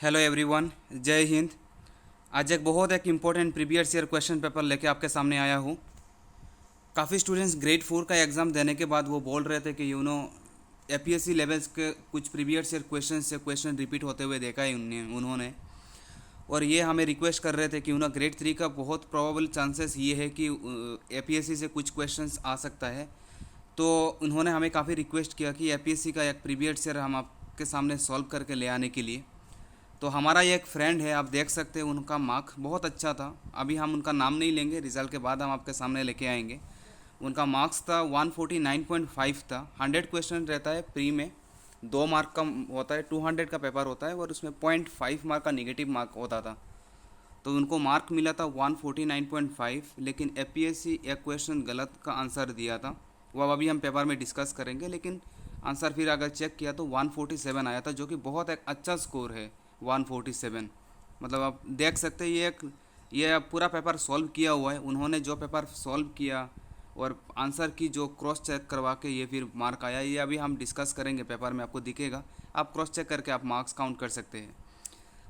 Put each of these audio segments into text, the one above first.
Hello everyone, जय हिंद। आज एक important previous year question paper लेके आपके सामने आया हूँ। काफ़ी स्टूडेंट्स ग्रेड 4 का एग्ज़ाम देने के बाद वो बोल रहे थे कि एपीएससी लेवल्स के कुछ प्रीवियस ईयर क्वेश्चन रिपीट होते हुए देखा है उन्होंने। और ये हमें रिक्वेस्ट कर रहे थे कि ग्रेड 3 का बहुत प्रोबेबल चांसेस ये है कि एपीएससी से कुछ क्वेश्चंस आ सकता है। तो उन्होंने हमें काफ़ी रिक्वेस्ट किया कि एपीएससी का एक प्रीवियस ईयर हम आपके सामने सॉल्व करके ले आने के लिए। तो हमारा ये एक फ्रेंड है, आप देख सकते हैं उनका मार्क बहुत अच्छा था। अभी हम उनका नाम नहीं लेंगे, रिज़ल्ट के बाद हम आपके सामने लेके आएंगे। उनका मार्क्स था 149.5 था। 100 क्वेश्चन रहता है प्री में, 2 मार्क का होता है, 200 का पेपर होता है और उसमें 0.5 मार्क का निगेटिव मार्क होता था। तो उनको मार्क मिला था 149.5, लेकिन एपीएससी एक क्वेश्चन गलत का आंसर दिया था। वो अब अभी हम पेपर में डिस्कस करेंगे, लेकिन आंसर फिर अगर चेक किया तो 147 आया था, जो कि बहुत एक अच्छा स्कोर है। 147 मतलब आप देख सकते हैं ये पूरा पेपर सॉल्व किया हुआ है। उन्होंने जो पेपर सॉल्व किया और आंसर की जो क्रॉस चेक करवा के ये फिर मार्क आया, ये अभी हम डिस्कस करेंगे, पेपर में आपको दिखेगा। आप क्रॉस चेक करके आप मार्क्स काउंट कर सकते हैं।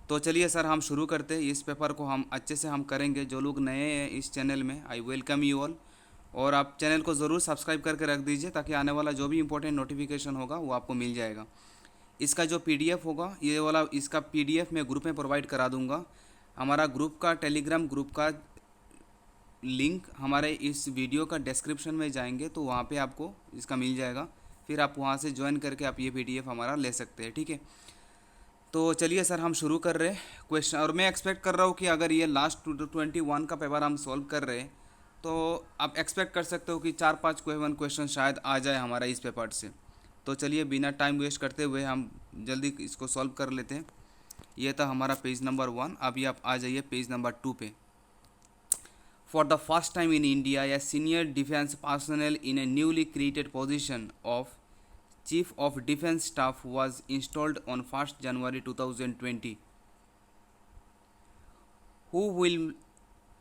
तो चलिए सर, हम शुरू करते हैं। इस पेपर को हम अच्छे से हम करेंगे। जो लोग नए हैं इस चैनल में, आई वेलकम यू ऑल। और आप चैनल को ज़रूर सब्सक्राइब करके रख दीजिए, ताकि आने वाला जो भी इंपॉर्टेंट नोटिफिकेशन होगा वो आपको मिल जाएगा। इसका जो पीडीएफ होगा, ये वाला इसका पीडीएफ मैं ग्रुप में प्रोवाइड करा दूंगा। हमारा ग्रुप का, टेलीग्राम ग्रुप का लिंक हमारे इस वीडियो का डिस्क्रिप्शन में जाएंगे तो वहाँ पे आपको इसका मिल जाएगा। फिर आप वहाँ से ज्वाइन करके आप ये पीडीएफ हमारा ले सकते हैं, ठीक है। तो चलिए सर, हम शुरू कर रहे हैं क्वेश्चन। और मैं एक्सपेक्ट कर रहा हूँ कि अगर ये लास्ट 21 का पेपर हम सॉल्व कर रहे हैं तो आप एक्सपेक्ट कर सकते हो कि 4-5 क्वेश्चन शायद आ जाए हमारा इस पेपर से। तो चलिए बिना टाइम वेस्ट करते हुए हम जल्दी इसको सॉल्व कर लेते हैं। ये था हमारा पेज नंबर 1। अभी आप आ जाइए पेज नंबर 2 पे। For the first time in India, a senior defence personal in A newly created position of Chief of Defence Staff was installed on 1st January 2020. Who will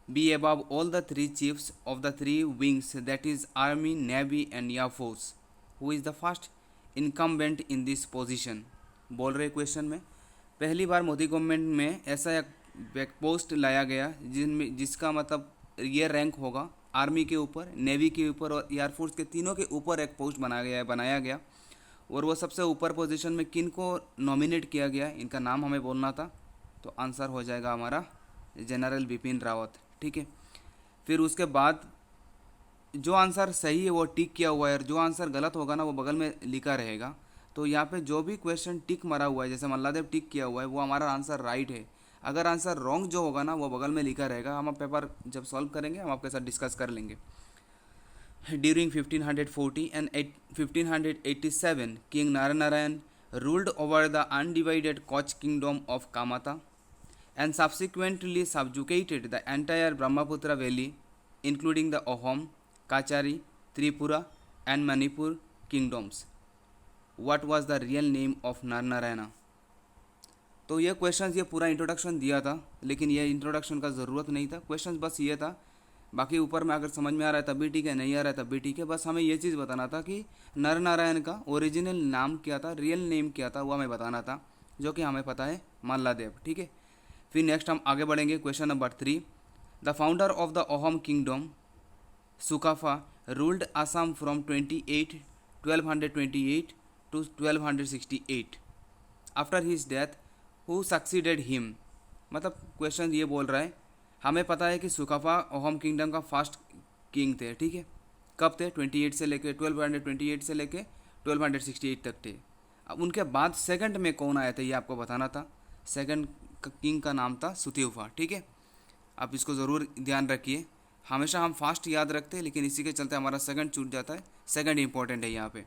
be above all the three chiefs of the three wings, that is Army, Navy and Air Force? Who is the first incumbent in this position? बोल रहे question में, पहली बार Modi government में ऐसा एक post लाया गया जिसका मतलब ये रैंक होगा आर्मी के ऊपर, नेवी के ऊपर और एयरफोर्स के, तीनों के ऊपर एक पोस्ट बनाया गया। और वो सबसे ऊपर पोजीशन में किन को नॉमिनेट किया गया, इनका नाम हमें बोलना था। तो आंसर हो जाएगा हमारा जनरल बिपिन रावत, ठीक है। फिर उसके बाद जो आंसर सही है वो टिक किया हुआ है, और जो आंसर गलत होगा ना वो बगल में लिखा रहेगा। तो यहाँ पे जो भी क्वेश्चन टिक मरा हुआ है, जैसे मल्लादेव टिक किया हुआ है, वो हमारा आंसर राइट है। अगर आंसर रॉन्ग जो होगा ना वो बगल में लिखा रहेगा। हम पेपर जब सॉल्व करेंगे हम आपके साथ डिस्कस कर लेंगे। During 1540 and 1587, King Naranarayan ruled over the undivided Koch kingdom of Kamata and subsequently subjugated the entire Brahmaputra valley, including the Ahom, Kachari, Tripura and Manipur kingdoms. What was the real name of Naranarayana? तो ये questions, ये पूरा introduction दिया था, लेकिन ये introduction का ज़रूरत नहीं था। क्वेश्चंस बस ये था, बाकी ऊपर में अगर समझ में आ रहा है तब भी ठीक है, नहीं आ रहा है तब भी ठीक है। बस हमें ये चीज़ बताना था कि नर नारायण का ओरिजिनल नाम क्या था, रियल नेम क्या था, वो हमें बताना था, जो कि हमें पता है मल्लादेव, ठीक है। फिर नेक्स्ट हम आगे बढ़ेंगे question number 3। The founder of the Ahom kingdom Sukaphaa ruled Assam from 1228 to 1268। After his death who succeeded him. मतलब क्वेश्चन ये बोल रहा है, हमें पता है कि सुकाफा अहोम किंगडम का फर्स्ट किंग थे, ठीक है। कब थे? 28 से लेके 1228 से लेके 1268 तक थे। अब उनके बाद सेकंड में कौन आया था ये आपको बताना था। सेकंड किंग का नाम था सुतेउफा, ठीक है। आप इसको ज़रूर ध्यान रखिए। हमेशा हम फास्ट याद रखते हैं, लेकिन इसी के चलते हमारा सेकंड छूट जाता है। सेकंड इंपॉर्टेंट है यहाँ पे।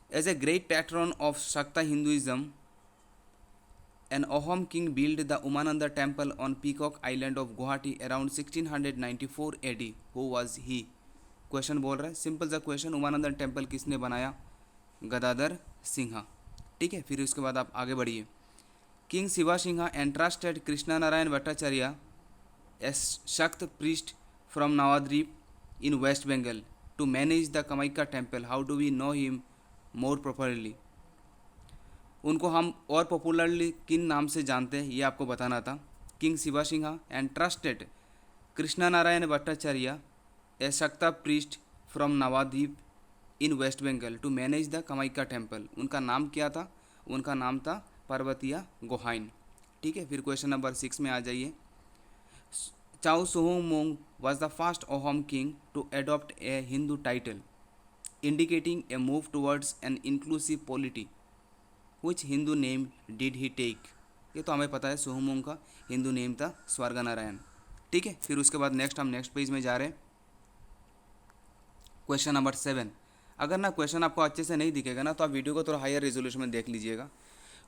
As a great patron of Shakta Hinduism, an Ahom king built the Umananda temple on Peacock Island of Guwahati around 1694 AD. Who was he? Question बोल रहा है, सिंपल सा क्वेश्चन, उमानंद टेम्पल किसने बनाया? गदाधर सिंहा, ठीक है। फिर उसके बाद आप आगे बढ़िए। King Shiva Singha entrusted Krishna Narayan Bhattacharya as Shakta priest from Navadvip in West Bengal to manage the Kamakhya temple. How do we know him more properly? उनको हम और पॉपुलरली किन नाम से जानते हैं ये आपको बताना था। King Shiva Singha entrusted Krishna Narayan Bhattacharya a Shakta priest from Navadvip in West Bengal to manage the Kamakhya temple. उनका नाम क्या था? उनका नाम था पर्वतिया गोहाइन। ठीक है, फिर क्वेश्चन नंबर 6 में आ जाइए। चाउ सुहुमोंग was the first Ahom king to adopt a Hindu title, indicating a move towards an inclusive polity. Which Hindu name did he take? ये तो हमें पता है, सुहुमोंग का हिंदू नेम था स्वर्ग नारायण। ठीक है, फिर उसके बाद हम नेक्स्ट पेज में जा रहे हैं। Question number 7। अगर ना क्वेश्चन आपको अच्छे से नहीं दिखेगा ना तो आप वीडियो को थोड़ा हायर रेजोल्यूशन में देख लीजिएगा।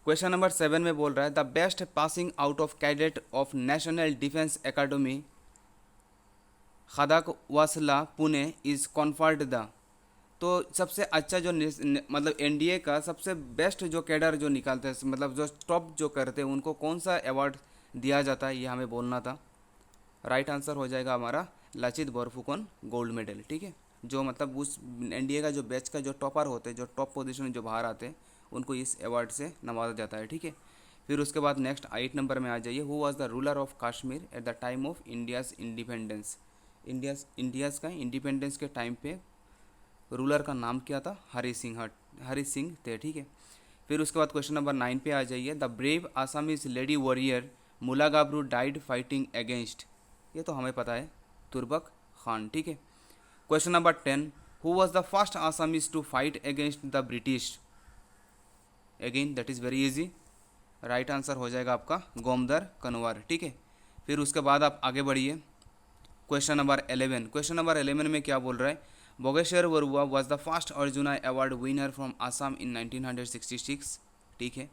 क्वेश्चन नंबर 7 में बोल रहा है the best passing out of cadet of National Defence Academy Khadakwasla Pune is conferred the. तो सबसे अच्छा जो मतलब एनडीए का सबसे बेस्ट जो कैडर जो निकालते हैं, मतलब जो टॉप जो करते हैं, उनको कौन सा अवार्ड दिया जाता है ये हमें बोलना था। राइट आंसर हो जाएगा हमारा लचित बोरफुकन गोल्ड मेडल। ठीक है, जो मतलब उस एनडीए का जो बैच का जो टॉपर होते हैं, जो टॉप पोजीशन जो बाहर आते हैं, उनको इस अवार्ड से नवाजा जाता है। ठीक है, फिर उसके बाद नेक्स्ट 8 नंबर में आ जाइए। Who was the ruler of Kashmir at the time of India's independence. India's का इंडिपेंडेंस के टाइम पे रूलर का नाम क्या था? हरी सिंह थे। ठीक है, फिर उसके बाद क्वेश्चन नंबर 9 पे आ जाइए। The brave Assamese lady warrior मुला गाबरू डाइड फाइटिंग अगेंस्ट। ये तो हमें पता है, तुर्बक खान। ठीक है, question number 10। Who was the first Assamese to fight against the British? Again that is very easy. Right answer हो जाएगा आपका गोमदर कनवर। ठीक है, फिर उसके बाद आप आगे बढ़िए। Question number 11। क्वेश्चन नंबर 11 में क्या बोल रहा है? Bhogeswar Baruah was the first Arjuna award winner from Assam in 1966। ठीक है,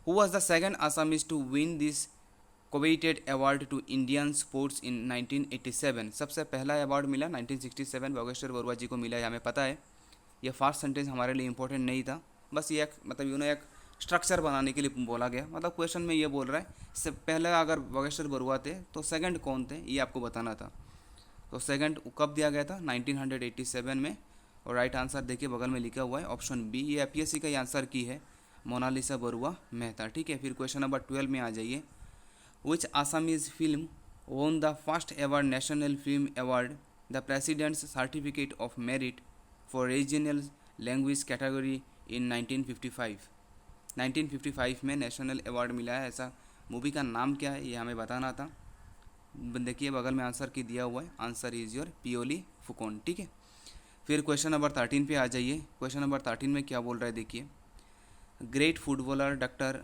who was the second Assamese to win this coveted award to Indian sports in 1987। सबसे पहला अवार्ड मिला 1967 बोगेश्वर बरुआ जी को मिला है, हमें पता है। ये फास्ट सेंटेंस हमारे लिए इंपॉर्टेंट नहीं था, बस ये एक मतलब एक स्ट्रक्चर बनाने के लिए बोला गया। मतलब क्वेश्चन में ये बोल रहा है से पहले अगर बोगेश्वर बरुआ थे तो सेकंड कौन थे ये आपको बताना था। तो सेकंड कब दिया गया था? 1987 में। और राइट आंसर देखिए बगल में लिखा हुआ है ऑप्शन बी, ये एपीएससी का ही आंसर की है, मोनालिसा बरुआ मेहता। ठीक है, फिर क्वेश्चन नंबर 12 में आ जाइए। Which Assamese film won the first ever national film award the president's certificate of merit for regional language category in 1955। 1955 में नेशनल अवार्ड मिला है, ऐसा मूवी का नाम क्या है ये हमें बताना था। देखिए बगल में आंसर की दिया हुआ है, आंसर इज योर पियोली फुकोन। ठीक है, फिर क्वेश्चन नंबर 13 पे आ जाइए। क्वेश्चन नंबर 13 में क्या बोल रहा है देखिए। Great footballer doctor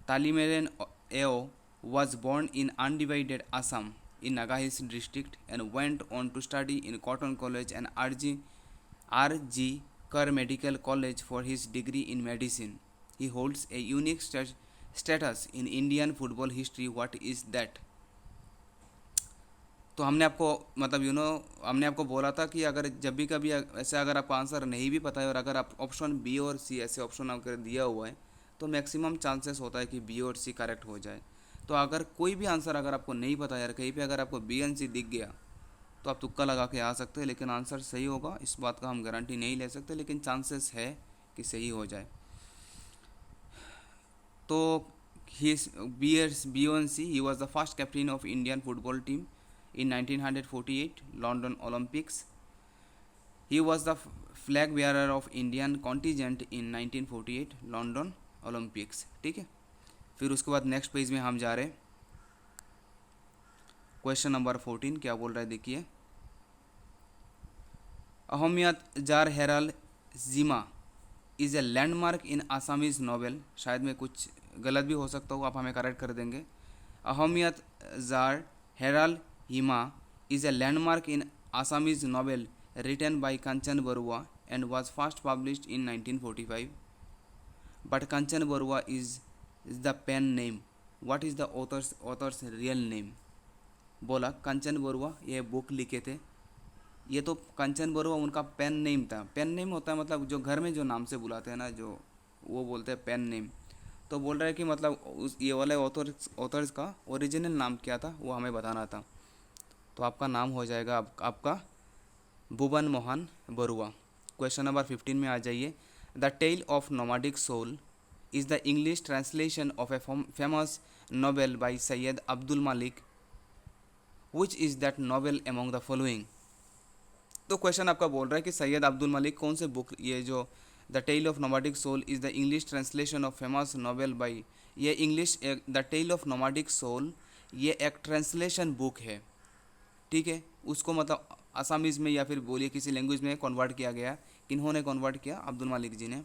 Talimeren Ao was born in undivided Assam in Nagahis district and went on to study in Cotton College and R.G. Kerr Medical College for his degree in medicine. He holds a unique status in Indian football history. What is that? तो हमने आपको मतलब हमने आपको बोला था कि अगर जब भी कभी ऐसे अगर आपको आंसर नहीं भी पता है और अगर आप ऑप्शन बी और सी ऐसे ऑप्शन अगर दिया हुआ है तो मैक्सिमम चांसेस होता है कि बी और सी करेक्ट हो जाए। तो अगर कोई भी आंसर अगर आपको नहीं पता यार, कहीं पे अगर आपको बी एंड सी दिख गया तो आप तुक्का लगा के आ सकते हैं, लेकिन आंसर सही होगा इस बात का हम गारंटी नहीं ले सकते, लेकिन चांसेस है कि सही हो जाए। तो B and C he was the first captain of Indian football team in 1948 London Olympics. He was the flag bearer of Indian contingent in 1948 London Olympics. ठीक है, फिर उसके बाद नेक्स्ट पेज में हम जा रहे हैं। क्वेश्चन नंबर 14 क्या बोल रहा है देखिए। अहमियत जार हेराल जिमा is a landmark in Assamese novel. शायद मैं कुछ गलत भी हो सकता हूँ, आप हमें करेक्ट कर देंगे। अहमियत jar Herald Hima is a landmark in Assamese novel written by Kanchan Barua and was first published in 1945. But Kanchan Barua is the pen name. What is the author's real name? बोला कंचन बरुआ ये book लिखे थे, ये तो कंचन बरुआ उनका pen name था। Pen name होता है मतलब जो घर में जो नाम से बुलाते हैं ना, जो वो बोलते हैं पेन नेम। तो बोल रहा है कि मतलब उस ये वाले ऑथर्स का ओरिजिनल नाम क्या था वो हमें बताना था। तो आपका नाम हो जाएगा आपका भुवन मोहन बरुआ। क्वेश्चन नंबर 15 में आ जाइए। The tale of nomadic soul is the English translation of a famous novel by Sayyid Abdul Malik. Which is that novel among the following? तो क्वेश्चन आपका बोल रहा है कि सैयद अब्दुल मलिक कौन से बुक, ये जो the tale of nomadic soul is the English translation of famous novel by, ये English the tale of nomadic soul ये एक ट्रांसलेशन बुक है, ठीक है। उसको मतलब असामीज़ में या फिर बोलिए किसी लैंग्वेज में कन्वर्ट किया गया। किन्होंने कन्वर्ट किया? अब्दुल मलिक जी ने।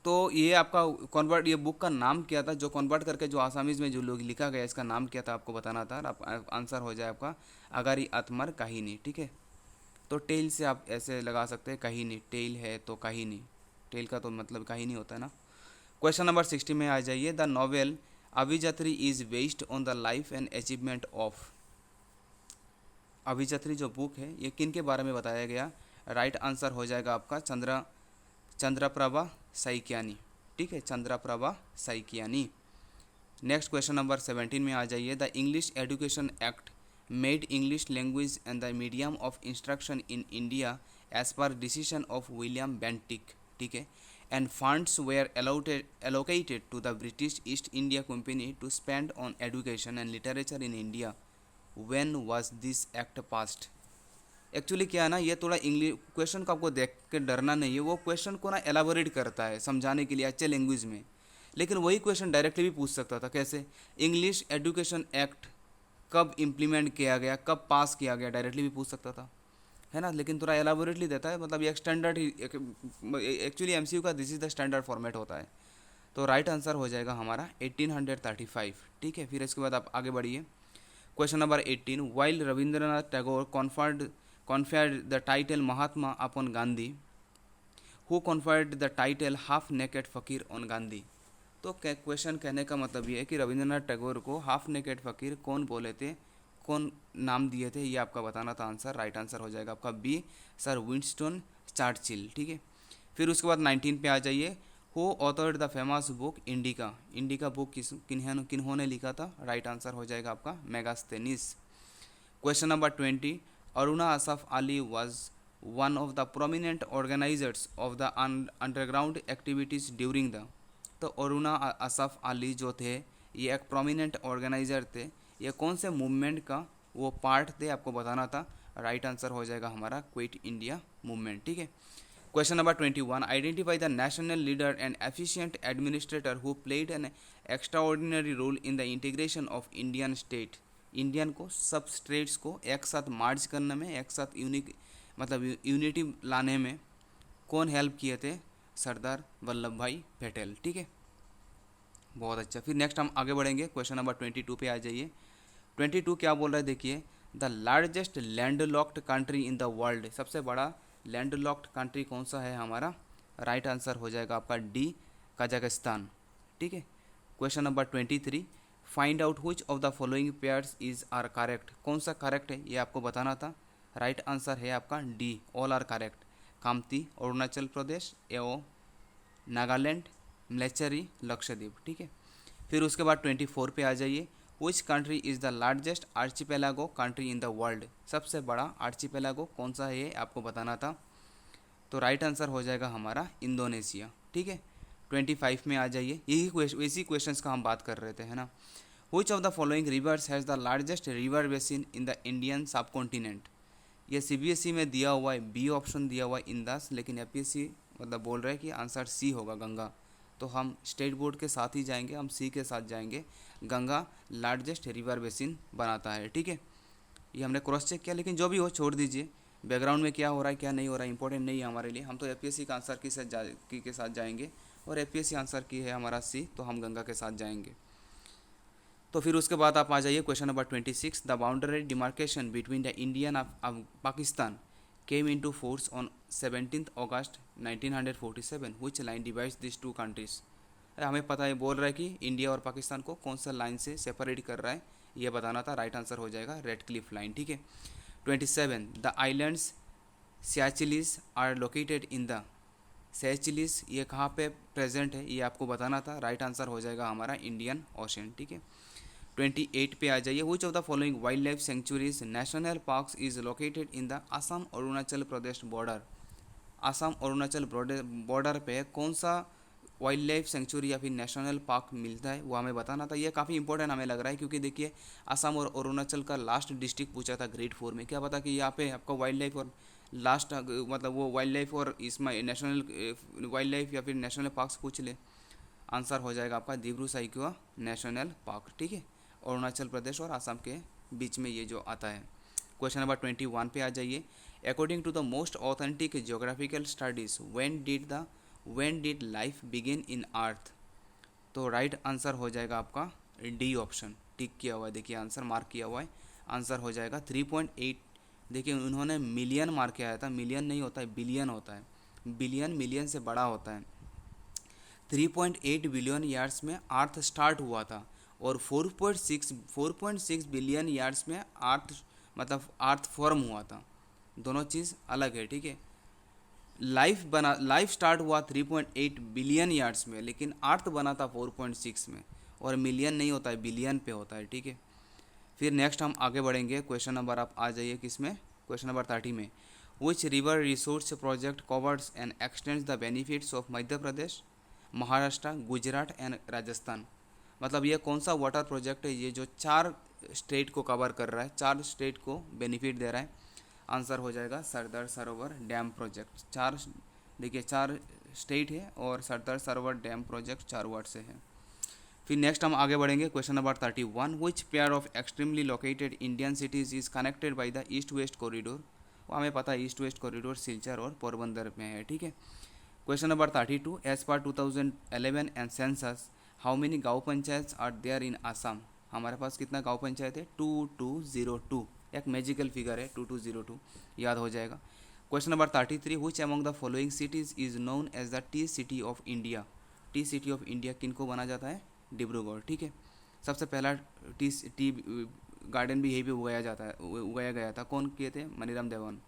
तो ये आपका कन्वर्ट, ये बुक का नाम क्या था जो कन्वर्ट करके जो आसामीज़ में जो लोग लिखा गया, इसका नाम क्या था आपको बताना था। आप आंसर हो जाए आपका अगारी आत्मर कहानी, ठीक है। तो टेल से आप ऐसे लगा सकते हैं कहानी, टेल है तो कहानी, टेल का तो मतलब कहानी होता है ना। क्वेश्चन नंबर 60 में आ जाइए। The novel Abhijatri is based on the life and achievement of, Abhijatri जो बुक है ये किन के बारे में बताया गया? राइट आंसर हो जाएगा आपका चंद्रप्रभा साइकियानी, ठीक है, Chandraprabha Saikiani. Next question number 17 में आ जाइए। The English education act made English language and the medium of instruction in India as per decision of William Bentinck, ठीक है, and funds were allocated to the British East India Company to spend on education and literature in India. When was this act passed? Actually क्या है ना, ये थोड़ा English question को आपको देख के डरना नहीं है, वो क्वेश्चन को ना एलाबोरेट करता है समझाने के लिए अच्छे लैंग्वेज में। लेकिन वही क्वेश्चन डायरेक्टली भी पूछ सकता था। कैसे? इंग्लिश एजुकेशन एक्ट कब इम्प्लीमेंट किया गया, कब पास किया गया, डायरेक्टली भी पूछ सकता था, है ना। लेकिन थोड़ा एलाबोरेटली देता है, मतलब ये एक स्टैंडर्ड ही, एक्चुअली एमसीयू का this is the standard format होता है। तो राइट आंसर हो जाएगा हमारा 1835, ठीक है। फिर इसके बाद आप आगे बढ़िए। Question number 18, while Rabindranath Tagore conferred the title Mahatma upon Gandhi, who conferred the title half naked फकीर on Gandhi? तो क्वेश्चन कहने का मतलब ये है कि रविंद्रनाथ टैगोर को हाफ नेकेड फ़कीर कौन बोले थे, कौन नाम दिए थे, ये आपका बताना था आंसर। राइट आंसर हो जाएगा आपका बी, सर विंस्टन चर्चिल, ठीक है। फिर उसके बाद 19 पे आ जाइए। Who authored the famous book Indica? Indica book किन्होंने लिखा था? राइट आंसर हो जाएगा आपका Megasthenes. Question number 20, Aruna Asaf Ali was one of the prominent organizers of the underground activities during the, तो अरुणा असफ अली जो थे ये एक प्रोमिनेंट ऑर्गेनाइजर थे, ये कौन से मूवमेंट का वो पार्ट थे आपको बताना था। राइट आंसर हो जाएगा हमारा क्विट इंडिया मूवमेंट, ठीक है। Question number 21, identify the national leader and efficient administrator who played an extraordinary role in the integration of Indian state. Indian को सब स्टेट्स को एक साथ मार्च करने में, एक साथ यूनिटी लाने में कौन हेल्प किए थे? सरदार वल्लभ भाई पटेल, ठीक है। बहुत अच्छा। फिर नेक्स्ट हम आगे बढ़ेंगे। क्वेश्चन नंबर 22 पे आ जाइए। 22 क्या बोल रहा है देखिए। The largest landlocked country in the world, सबसे बड़ा लैंडलॉक्ड कंट्री कौन सा है हमारा? राइट आंसर हो जाएगा आपका डी, कजाकिस्तान, ठीक है। Question number 23, find out which of the following pairs is are correct, कौन सा करेक्ट है ये आपको बताना था। राइट आंसर है आपका D, all are correct. Khamti Arunachal Pradesh, Ao Nagaland, मलेचरी लक्षद्वीप, ठीक है। फिर उसके बाद 24 पे आ जाइए। Which country is the largest archipelago country in the world, सबसे बड़ा आर्चिपेलागो कौन सा है ये आपको बताना था। तो राइट आंसर हो जाएगा हमारा इंडोनेशिया, ठीक है। 25 में आ जाइए। इसी क्वेश्चंस का हम बात कर रहे थे, है ना। Which of the following rivers has the largest river basin in the Indian सब कॉन्टिनेंट? ये सीबीएसई में दिया हुआ है, बी ऑप्शन दिया हुआ है इंदास, लेकिन एपीएससी मतलब बोल रहा है कि आंसर सी होगा, गंगा। तो हम स्टेट बोर्ड के साथ ही जाएंगे, हम सी के साथ जाएंगे। गंगा लार्जेस्ट रिवर बेसिन बनाता है, ठीक है। ये हमने क्रॉस चेक किया, लेकिन जो भी हो छोड़ दीजिए। बैकग्राउंड में क्या हो रहा है क्या नहीं हो रहा है इंपॉर्टेंट नहीं है हमारे लिए। हम तो एपीएससी का आंसर के साथ जाएंगे, और एपीएससी आंसर की है हमारा सी, तो हम गंगा के साथ जाएंगे। तो फिर उसके बाद आप आ जाइए question number 26, the boundary demarcation between the Indian of Pakistan came into force on 17 August 1947, which line divides this two countries? हमें पता है, बोल रहा है कि इंडिया और पाकिस्तान को कौन सा लाइन से सेपरेट कर रहा है, ये बताना था। राइट आंसर हो जाएगा रेड क्लिफ लाइन, ठीक है। 27, the islands Seychelles are located in the, Seychelles ये कहाँ पे प्रेजेंट है ये आपको बताना था। राइट आंसर हो जाएगा हमारा इंडियन ओशन, ठीक है। 28 पे आ जाइए। Which of the following wild life sanctuaries national parks is located in the Assam Arunachal Pradesh border? Assam Arunachal border पे कौन सा वाइल्ड लाइफ सेंचुरी या फिर नेशनल पार्क मिलता है, वो हमें बताना था। ये काफ़ी इंपॉर्टेंट हमें लग रहा है, क्योंकि देखिए आसाम और अरुणाचल का लास्ट डिस्ट्रिक्ट पूछा था ग्रेड 4 में, क्या पता कि यहाँ पे आपका वाइल्ड लाइफ और लास्ट मतलब वो वाइल्ड लाइफ और इसमें नेशनल वाइल्ड लाइफ या फिर नेशनल पार्क्स पूछ ले। आंसर हो जाएगा आपका दिब्रू साइकिया नेशनल पार्क, ठीक है, अरुणाचल प्रदेश और आसाम के बीच में ये जो आता है। क्वेश्चन नंबर 21 पे आ जाइए। According to the most authentic geographical studies when did life begin in earth? तो राइट आंसर हो जाएगा आपका डी ऑप्शन, टिक किया हुआ है, देखिए आंसर मार्क किया हुआ है। आंसर हो जाएगा 3.8। देखिए उन्होंने मिलियन मार्क किया था, मिलियन नहीं होता है, बिलियन होता है, बिलियन मिलियन से बड़ा होता है। 3.8 बिलियन ईयर्स में अर्थ स्टार्ट हुआ था और 4.6 बिलियन ईयर्स में अर्थ फॉर्म हुआ था। दोनों चीज़ अलग है, ठीक है। लाइफ स्टार्ट हुआ 3.8 बिलियन ईयर्स में, लेकिन अर्थ बना था 4.6 में, और मिलियन नहीं होता है, बिलियन पे होता है, ठीक है। फिर नेक्स्ट हम आगे बढ़ेंगे। क्वेश्चन नंबर आप आ जाइए किसमें, क्वेश्चन नंबर 30 में। Which river resource project covers and x tends the benefits of Madhya Pradesh, Maharashtra, Gujarat and Rajasthan? मतलब ये कौन सा वाटर प्रोजेक्ट है ये जो 4 स्टेट को कवर कर रहा है, 4 स्टेट को बेनिफिट दे रहा है? आंसर हो जाएगा सरदार सरोवर डैम प्रोजेक्ट। 4 देखिए 4 स्टेट है और Sardar Sarovar dam project 4 word से है। फिर नेक्स्ट हम आगे बढ़ेंगे। Question number 31। Which pair of extremely located Indian cities is connected by the east west corridor? वो हमें पता है ईस्ट वेस्ट कॉरिडोर सिलचर और पोरबंदर में है, ठीक है। Question number 32। As per 2011 and census how many gaon panchayat are there in Assam? हमारे पास कितना गाँव पंचायत है? 2202। एक मैजिकल फिगर है 2202, याद हो जाएगा। Question number 33। Which among the following cities is known as the tea city of India? Tea city of India किन को माना जाता है? डिब्रूगढ़, ठीक है। सबसे पहला टी गार्डन भी यहीं पे उगाया गया था। कौन किए थे? मनीराम देवान।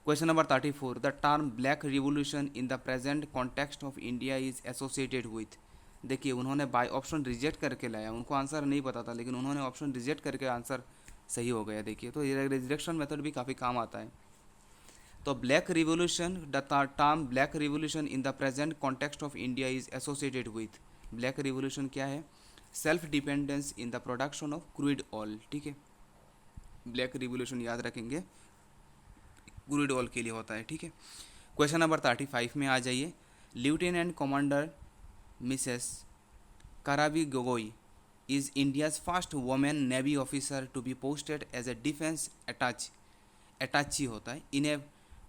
Question number 34। The term black revolution in the present context of India is associated with? देखिए उन्होंने बाय ऑप्शन रिजेक्ट करके लाया, उनको आंसर नहीं पता था, लेकिन उन्होंने ऑप्शन रिजेक्ट करके आंसर सही हो गया। देखिए तो ये रिजेक्शन मेथड भी काफ़ी काम आता है। तो black revolution, the term black revolution in the present context of India is associated with? Black revolution क्या है? Self dependence in the production of crude oil, ठीक है। ब्लैक रिवोल्यूशन याद रखेंगे, क्रूड ऑयल के लिए होता है, ठीक है। क्वेश्चन नंबर 35 में आ जाइए। लेफ्टिनेंट कमांडर मिसेस कराबी Gogoi is India's first woman Navy officer to be posted as a defense attaché होता है in a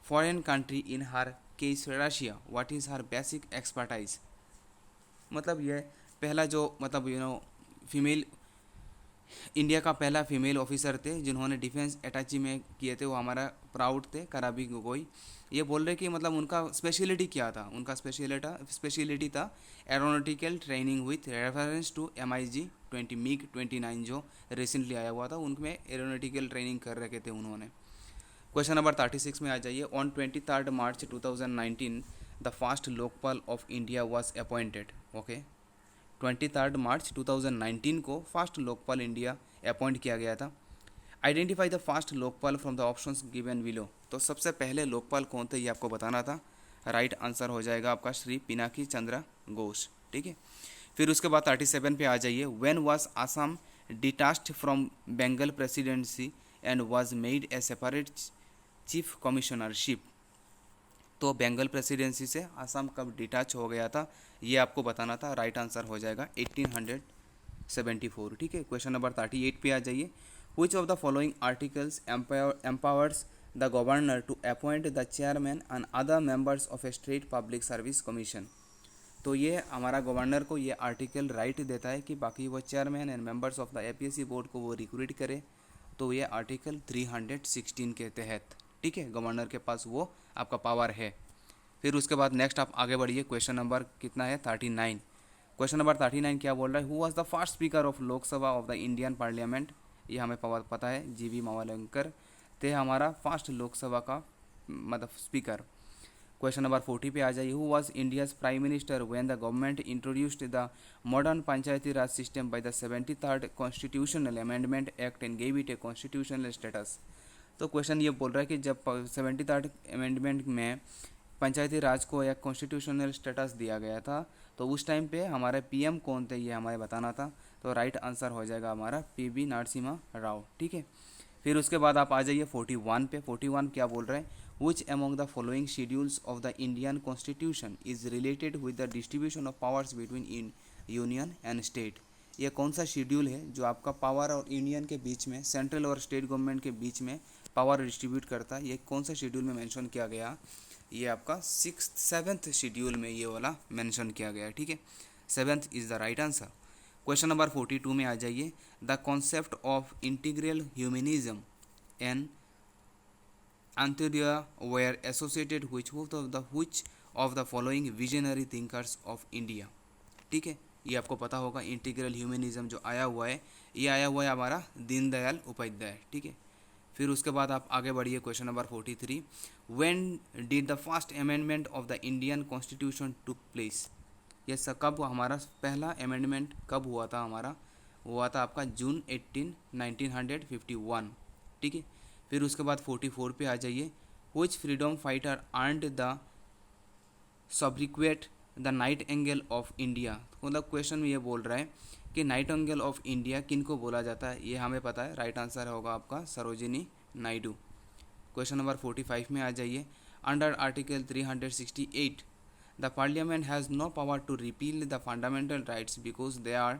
foreign country in her case Russia. What is her basic expertise? मतलब ये पहला जो फीमेल इंडिया का पहला female officer थे जिन्होंने डिफेंस अटैची में किए थे, वो हमारा प्राउड थे, कराबी गोगोई। ये बोल रहे कि मतलब उनका स्पेशलिटी क्या था? उनका स्पेशलिटी था aeronautical training with reference to MiG-20 MiG-29 जो रिसेंटली आया हुआ था, उनमें एरोनॉटिकल ट्रेनिंग कर रखे थे उन्होंने। क्वेश्चन नंबर 36 में आ जाइए। On 23 March 2019 the first Lokpal of India was appointed. Okay, 23 मार्च 2019 को फर्स्ट लोकपाल इंडिया अपॉइंट किया गया था। Identify the first Lokpal from the options given below. तो सबसे पहले लोकपाल कौन थे ये आपको बताना था। राइट आंसर हो जाएगा आपका श्री पिनाकी चंद्र घोष, ठीक है। फिर उसके बाद 37 पे आ जाइए। When was Assam detached from Bengal presidency and was made a separate chief commissionership? तो बंगाल प्रेसिडेंसी से आसाम कब डिटैच हो गया था ये आपको बताना था। राइट आंसर हो जाएगा 1874, ठीक है। क्वेश्चन नंबर 38 पे आ जाइए। Which of the following articles empowers the governor to appoint the chairman and other members of a state public service commission? तो ये हमारा गवर्नर को ये आर्टिकल राइट देता है कि बाकी वो chairman and members of the APSC board को वो रिक्रूट करे। तो ये आर्टिकल 316 के तहत, ठीक है, गवर्नर के पास वो आपका पावर है। फिर उसके बाद नेक्स्ट आप आगे बढ़िए। क्वेश्चन नंबर कितना है? 39। क्वेश्चन नंबर 39 क्या बोल रहा है? Who was the first speaker of Lok Sabha of the Indian parliament? ये हमें पता है, GV मावलंकर थे हमारा फर्स्ट लोकसभा का स्पीकर। क्वेश्चन नंबर 40 पे आ जाइए। Who was India's prime minister when the government introduced the modern Panchayati Raj system by the 73rd constitutional amendment act and gave it a constitutional status? तो question ये बोल रहा है कि जब 73rd अमेंडमेंट में पंचायती राज को एक कॉन्स्टिट्यूशनल स्टेटस दिया गया था, तो उस टाइम पे हमारे पीएम कौन थे ये हमें बताना था। तो राइट आंसर हो जाएगा हमारा पीवी नरसिम्हा राव। ठीक है, फिर उसके बाद आप आ जाइए 41 पे। 41 क्या बोल रहे हैं, विच among the following schedules of the Indian constitution is related with the distribution of powers between union and state. ये कौन सा शेड्यूल है जो आपका पावर और यूनियन के बीच में, सेंट्रल और स्टेट गवर्नमेंट के बीच में पावर डिस्ट्रीब्यूट करता है, ये कौन सा शेड्यूल में मेंशन किया गया। ये आपका 7th शेड्यूल में ये वाला मेंशन किया गया है। ठीक है, 7th is the right answer. Question number 42 में आ जाइए। The concept of integral humanism and Antyodaya were associated which of the following visionary thinkers of India। ठीक है, ये आपको पता होगा इंटीग्रल ह्यूमनिज्म जो आया हुआ है, ये आया हुआ है हमारा दीनदयाल उपाध्याय। ठीक है, फिर उसके बाद आप आगे बढ़िए। Question number 43, when did the first amendment of the Indian constitution took place. ये सब कब हमारा पहला अमेंडमेंट कब हुआ था, हमारा हुआ था आपका जून 18, 1951। ठीक है, फिर उसके बाद 44 पे आ जाइए। Which freedom fighter earned the sobriquet the nightingale of India. मतलब क्वेश्चन में ये बोल रहा है कि नाइट एंगल ऑफ इंडिया किन को बोला जाता है, ये हमें पता है। राइट आंसर होगा आपका सरोजिनी नायडू। क्वेश्चन नंबर 45 में आ जाइए। Under article 368 the parliament has no power to repeal the fundamental rights because they are.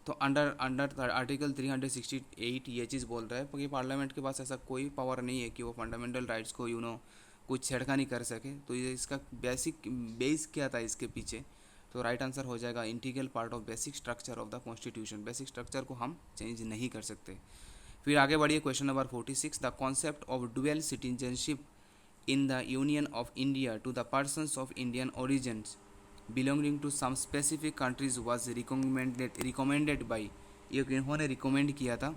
तो अंडर आर्टिकल 368 ये चीज़ बोल रहा है कि पार्लियामेंट के पास ऐसा कोई पावर नहीं है कि वो फंडामेंटल राइट्स को कुछ छेड़खानी कर सके। तो ये इसका बेस क्या था इसके पीछे, तो राइट आंसर हो जाएगा integral part of basic structure of the constitution. Basic structure को हम चेंज नहीं कर सकते। फिर आगे बढ़िए। Question number 46, the concept of dual citizenship in the union of India to the persons of Indian origins belonging to some specific countries was recommended by. ये किन्होंने रिकमेंड किया था,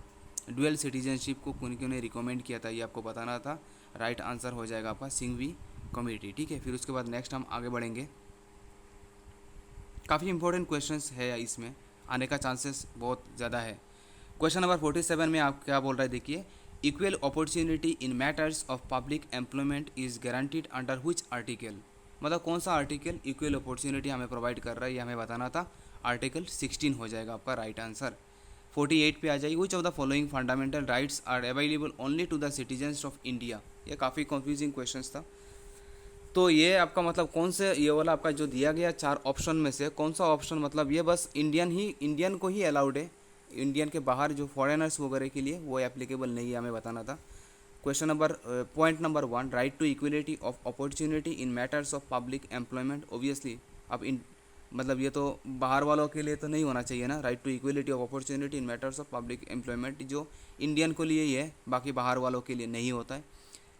डुअल सिटीजनशिप को किन्होंने रिकमेंड किया था, ये आपको बताना था। राइट आंसर हो जाएगा आपका सिंघवी कमेटी। ठीक है, फिर उसके बाद नेक्स्ट हम आगे बढ़ेंगे। काफ़ी इंपॉर्टेंट क्वेश्चंस है, इसमें आने का चांसेस बहुत ज़्यादा है। क्वेश्चन नंबर 47 में आप क्या बोल रहे हैं, देखिए। Equal opportunity in matters of public employment is guaranteed under which article. मतलब कौन सा आर्टिकल इक्वल अपॉर्चुनिटी हमें प्रोवाइड कर रहा है, ये हमें बताना था। आर्टिकल 16 हो जाएगा आपका राइट आंसर। 48 पे आ जाइए। Which of the following fundamental rights are available only to the citizens of India. ये काफ़ी कंफ्यूजिंग क्वेश्चंस था। तो ये आपका मतलब कौन से, ये वाला आपका जो दिया गया 4 ऑप्शन में से कौन सा ऑप्शन, मतलब ये बस इंडियन को ही अलाउड है, इंडियन के बाहर जो फॉरेनर्स वगैरह के लिए वो एप्लीकेबल नहीं है, हमें बताना था। Question number point number 1, right to equality of opportunity in matters of public employment. Obviously अब मतलब ये तो बाहर वालों के लिए तो नहीं होना चाहिए ना, right to equality of opportunity in matters of public employment जो इंडियन को लिए ही है, बाकी बाहर वालों के लिए नहीं होता है।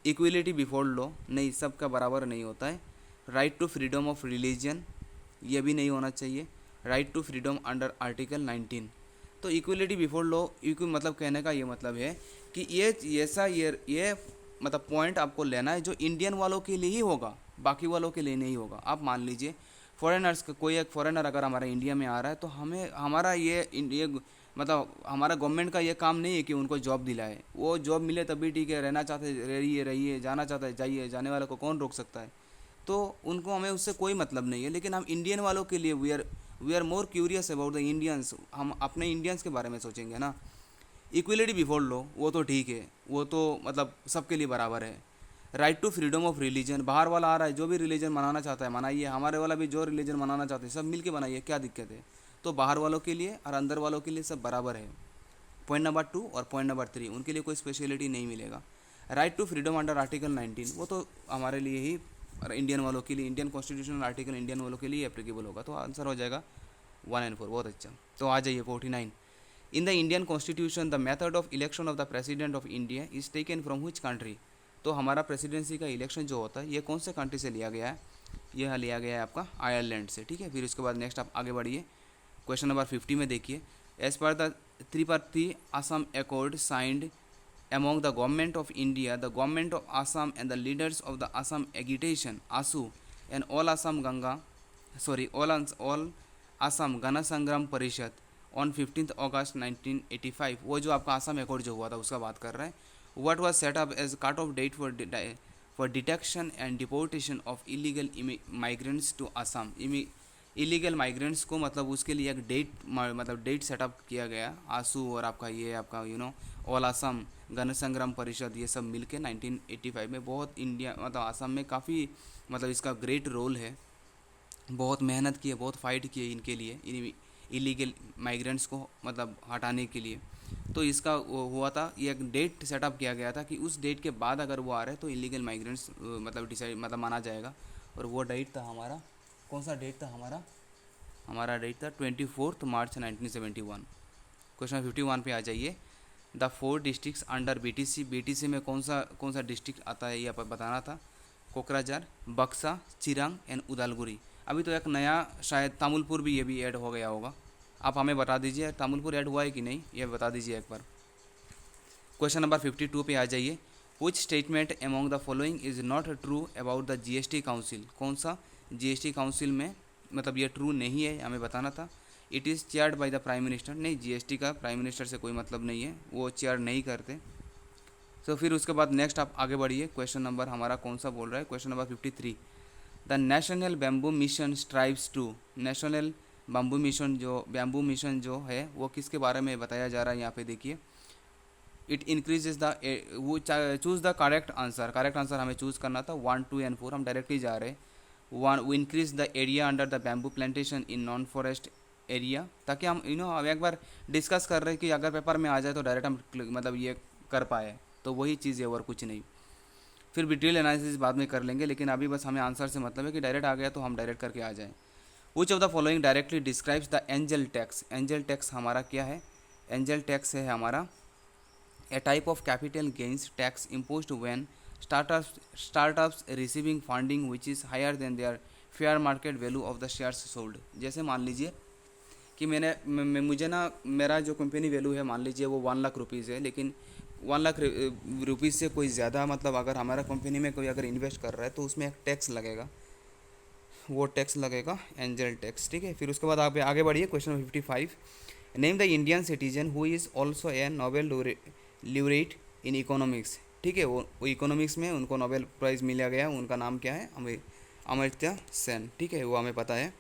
इक्वलिटी बिफोर लॉ, नहीं, सबका बराबर नहीं होता है। Right to freedom of religion, ये भी नहीं होना चाहिए। Right to freedom under article 19। तो इक्वलिटी बिफोर लॉ, मतलब कहने का ये मतलब है कि ये मतलब पॉइंट आपको लेना है जो इंडियन वालों के लिए ही होगा, बाकी वालों के लिए नहीं होगा। आप मान लीजिए फॉरेनर्स का कोई एक फॉरेनर अगर हमारे इंडिया में आ रहा है, तो हमारा ये मतलब हमारा गवर्नमेंट का ये काम नहीं है कि उनको जॉब दिलाए। वो जॉब मिले तभी ठीक है, रहना चाहते रहिए, जाना चाहता है जाइए, जाने वाले को कौन रोक सकता है। तो उनको हमें उससे कोई मतलब नहीं है। लेकिन हम इंडियन वालों के लिए we are more curious about the Indians, हम अपने इंडियंस के बारे में सोचेंगे ना। इक्वलिटी बिफोर लॉ वो तो ठीक है, वो तो मतलब सबके लिए बराबर है। Right to freedom of religion, बाहर वाला आ रहा है जो भी रिलीजन मनाना चाहता है मनाइए, हमारे वाला भी जो रिलीजन मनाना चाहते हैं सब मिल के बनाइए, क्या दिक्कत है। तो बाहर वालों के लिए और अंदर वालों के लिए सब बराबर है। पॉइंट नंबर 2 और पॉइंट नंबर 3 उनके लिए कोई स्पेशलिटी नहीं मिलेगा। Right to freedom under article 19 वो तो हमारे लिए ही, इंडियन वालों के लिए, इंडियन कॉन्स्टिट्यूशनल आर्टिकल इंडियन वालों के लिए एप्लीकेबल होगा। तो आंसर हो जाएगा 1 and 4। बहुत अच्छा। तो आ जाइए 49, in the Indian constitution the method of election of the president of India is taken from which country. तो हमारा प्रेसिडेंसी का इलेक्शन जो होता है ये कौन से कंट्री से लिया गया है, यह लिया गया है आपका आयरलैंड से। ठीक है, फिर उसके बाद नेक्स्ट आप आगे बढ़िए। क्वेश्चन नंबर 50 में देखिए। As per the tripartite Assam accord signed among the government of India, the government of Assam and the leaders of the Assam agitation ASU and all Assam Gana Sangram Parishad on 15th August 1985। वो जो आपका Assam accord जो हुआ था उसका बात कर रहे हैं। What was set up as cut off date for detection and deportation of illegal migrants to Assam. Illegal migrants को मतलब उसके लिए एक डेट सेटअप किया गया। आंसू और आपका ये आपका ऑल असम गण संग्राम परिषद ये सब मिलके 1985 में बहुत इंडिया मतलब असम में काफ़ी मतलब इसका ग्रेट रोल है। बहुत मेहनत की है, बहुत फाइट की है इनके लिए, इन इलीगल माइग्रेंट्स को मतलब हटाने के लिए। तो इसका वो हुआ था, ये एक डेट सेटअप किया गया था कि उस डेट के बाद अगर वो आ रहे हैं तो इलीगल माइग्रेंट्स मतलब डिसाइड मतलब माना जाएगा। और वो डेट था हमारा, कौन सा डेट था हमारा? हमारा डेट था 24 मार्च 1971। क्वेश्चन 51 पे आ जाइए। The 4 districts under BTC. BTC में कौन सा डिस्ट्रिक्ट आता है ये आप बताना था। कोकराझार, बक्सा, चिरांग एंड उदालगुरी। अभी तो एक नया शायद तामुलपुर भी ये भी ऐड हो गया होगा। आप हमें बता दीजिए तामुलपुर ऐड हुआ है कि नहीं, ये बता दीजिए एक बार। क्वेश्चन नंबर 52 पे आ जाइए। Which statement among the following is not true about the GST council. कौन सा जीएसटी काउंसिल में मतलब ये ट्रू नहीं है, हमें बताना था। It is chaired by the prime minister. नहीं, जीएसटी का प्राइम मिनिस्टर से कोई मतलब नहीं है, वो चेयर नहीं करते। तो फिर उसके बाद नेक्स्ट आप आगे बढ़िए। क्वेश्चन नंबर हमारा कौन सा बोल रहा है? Question number 53। The national bamboo mission strives to. National bamboo mission जो है वो किसके बारे में बताया जा रहा है यहाँ पे देखिए। इट इंक्रीजेज द वो choose the correct answer. Correct answer हमें चूज़ करना था 1, 2 एंड 4। हम डायरेक्टली जा रहे हैं। 1, वो increase the area under the bamboo plantation in non forest area, ताकि हम अब एक बार डिस्कस कर रहे हैं कि अगर पेपर में आ जाए तो डायरेक्ट हम मतलब ये कर पाए, तो वही चीज़ है और कुछ नहीं। फिर डिटेल एनालिसिस बाद में कर लेंगे, लेकिन अभी बस हमें आंसर से मतलब है कि डायरेक्ट आ गया तो हम डायरेक्ट करके आ जाएँ। विच of the following directly describes the angel tax. Angel tax हमारा क्या है? एंजल टैक्स है हमारा a type of capital gains tax imposed when startups receiving funding which is higher than their fair market value of the shares sold। जैसे मान लीजिए कि मुझे ना मेरा जो कंपनी वैल्यू है मान लीजिए वो 1 लाख रुपीज़ है, लेकिन 1 लाख रुपीज़ से कोई ज़्यादा मतलब अगर हमारा कंपनी में कोई अगर इन्वेस्ट कर रहा है तो उसमें एक टैक्स लगेगा, वो टैक्स लगेगा एंजल टैक्स। ठीक है, फिर उसके बाद आप आगे बढ़िए। Question 55। Name the Indian citizen who is also a Nobel laureate in economics. ठीक है, वो इकोनॉमिक्स में उनको नोबेल प्राइज़ मिला गया, उनका नाम क्या है? अमर्त्य सेन। ठीक है, वो हमें पता है।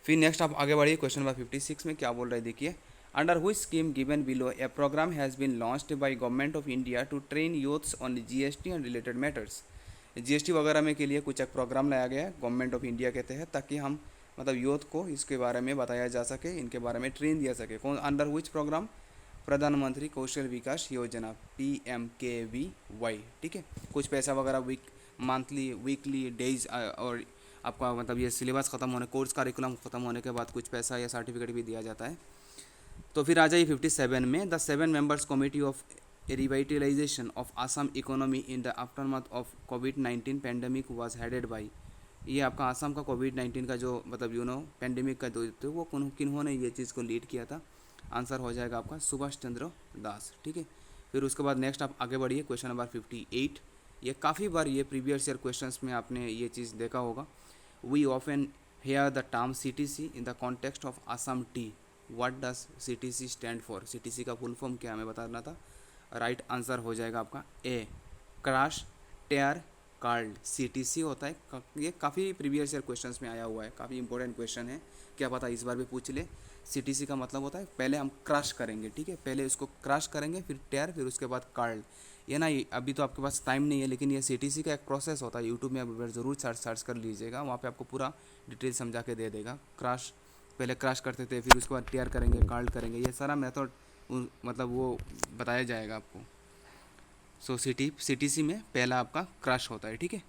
फिर नेक्स्ट आप आगे बढ़िए। क्वेश्चन नंबर 56 में क्या बोल रहे हैं देखिए। Under which scheme given below a programme has been launched by government of India to train youths on GST and related matters. GST वगैरह में के लिए कुछ एक प्रोग्राम लाया गया है गवर्नमेंट ऑफ इंडिया के तहत, ताकि हम मतलब यूथ को इसके बारे में बताया जा सके, इनके बारे में ट्रेन दिया सके। कौन? Under which programme? प्रधानमंत्री कौशल विकास योजना, PMKVY। ठीक है, कुछ पैसा वगैरह मंथली वीकली डेज और आपका मतलब ये सिलेबस ख़त्म होने, कोर्स करिकुलम ख़त्म होने के बाद कुछ पैसा या सर्टिफिकेट भी दिया जाता है। तो फिर आ जाइए 57 में। The 7 members committee of revitalisation of Assam economy in the aftermath of covid pandemic was headed by. ये आपका असम का कोविड-19 का जो मतलब पेंडेमिक का तो वो किन्होंने ये चीज़ को लीड किया था? आंसर हो जाएगा आपका सुभाष चंद्र दास। ठीक है, फिर उसके बाद नेक्स्ट आप आगे बढ़िए। Question number 58। ये काफ़ी बार ये प्रीवियस ईयर क्वेश्चंस में आपने ये चीज़ देखा होगा। We often hear the term CTC in the context of Assam tea. What does CTC stand for? CTC का फुल फॉर्म क्या हमें बताना था। राइट आंसर हो जाएगा आपका A, crush tear curl. CTC होता है। ये काफ़ी प्रीवियस ईयर क्वेश्चंस में आया हुआ है, काफ़ी इंपॉर्टेंट क्वेश्चन है, क्या पता इस बार भी पूछ ले। CTC का मतलब होता है पहले हम क्रश करेंगे। ठीक है, पहले इसको क्रश करेंगे, फिर टेयर, फिर उसके बाद कार्ड। ये ना अभी तो आपके पास टाइम नहीं है, लेकिन ये CTC का एक प्रोसेस होता है। यूट्यूब में आप ज़रूर सर्च कर लीजिएगा, वहाँ पे आपको पूरा डिटेल समझा के दे देगा। क्रश पहले क्रश करते थे, फिर उसके बाद टेयर करेंगे, कार्ड करेंगे, ये सारा मेथड मतलब वो बताया जाएगा आपको। सो CTC में पहला आपका क्रश होता है। ठीक है,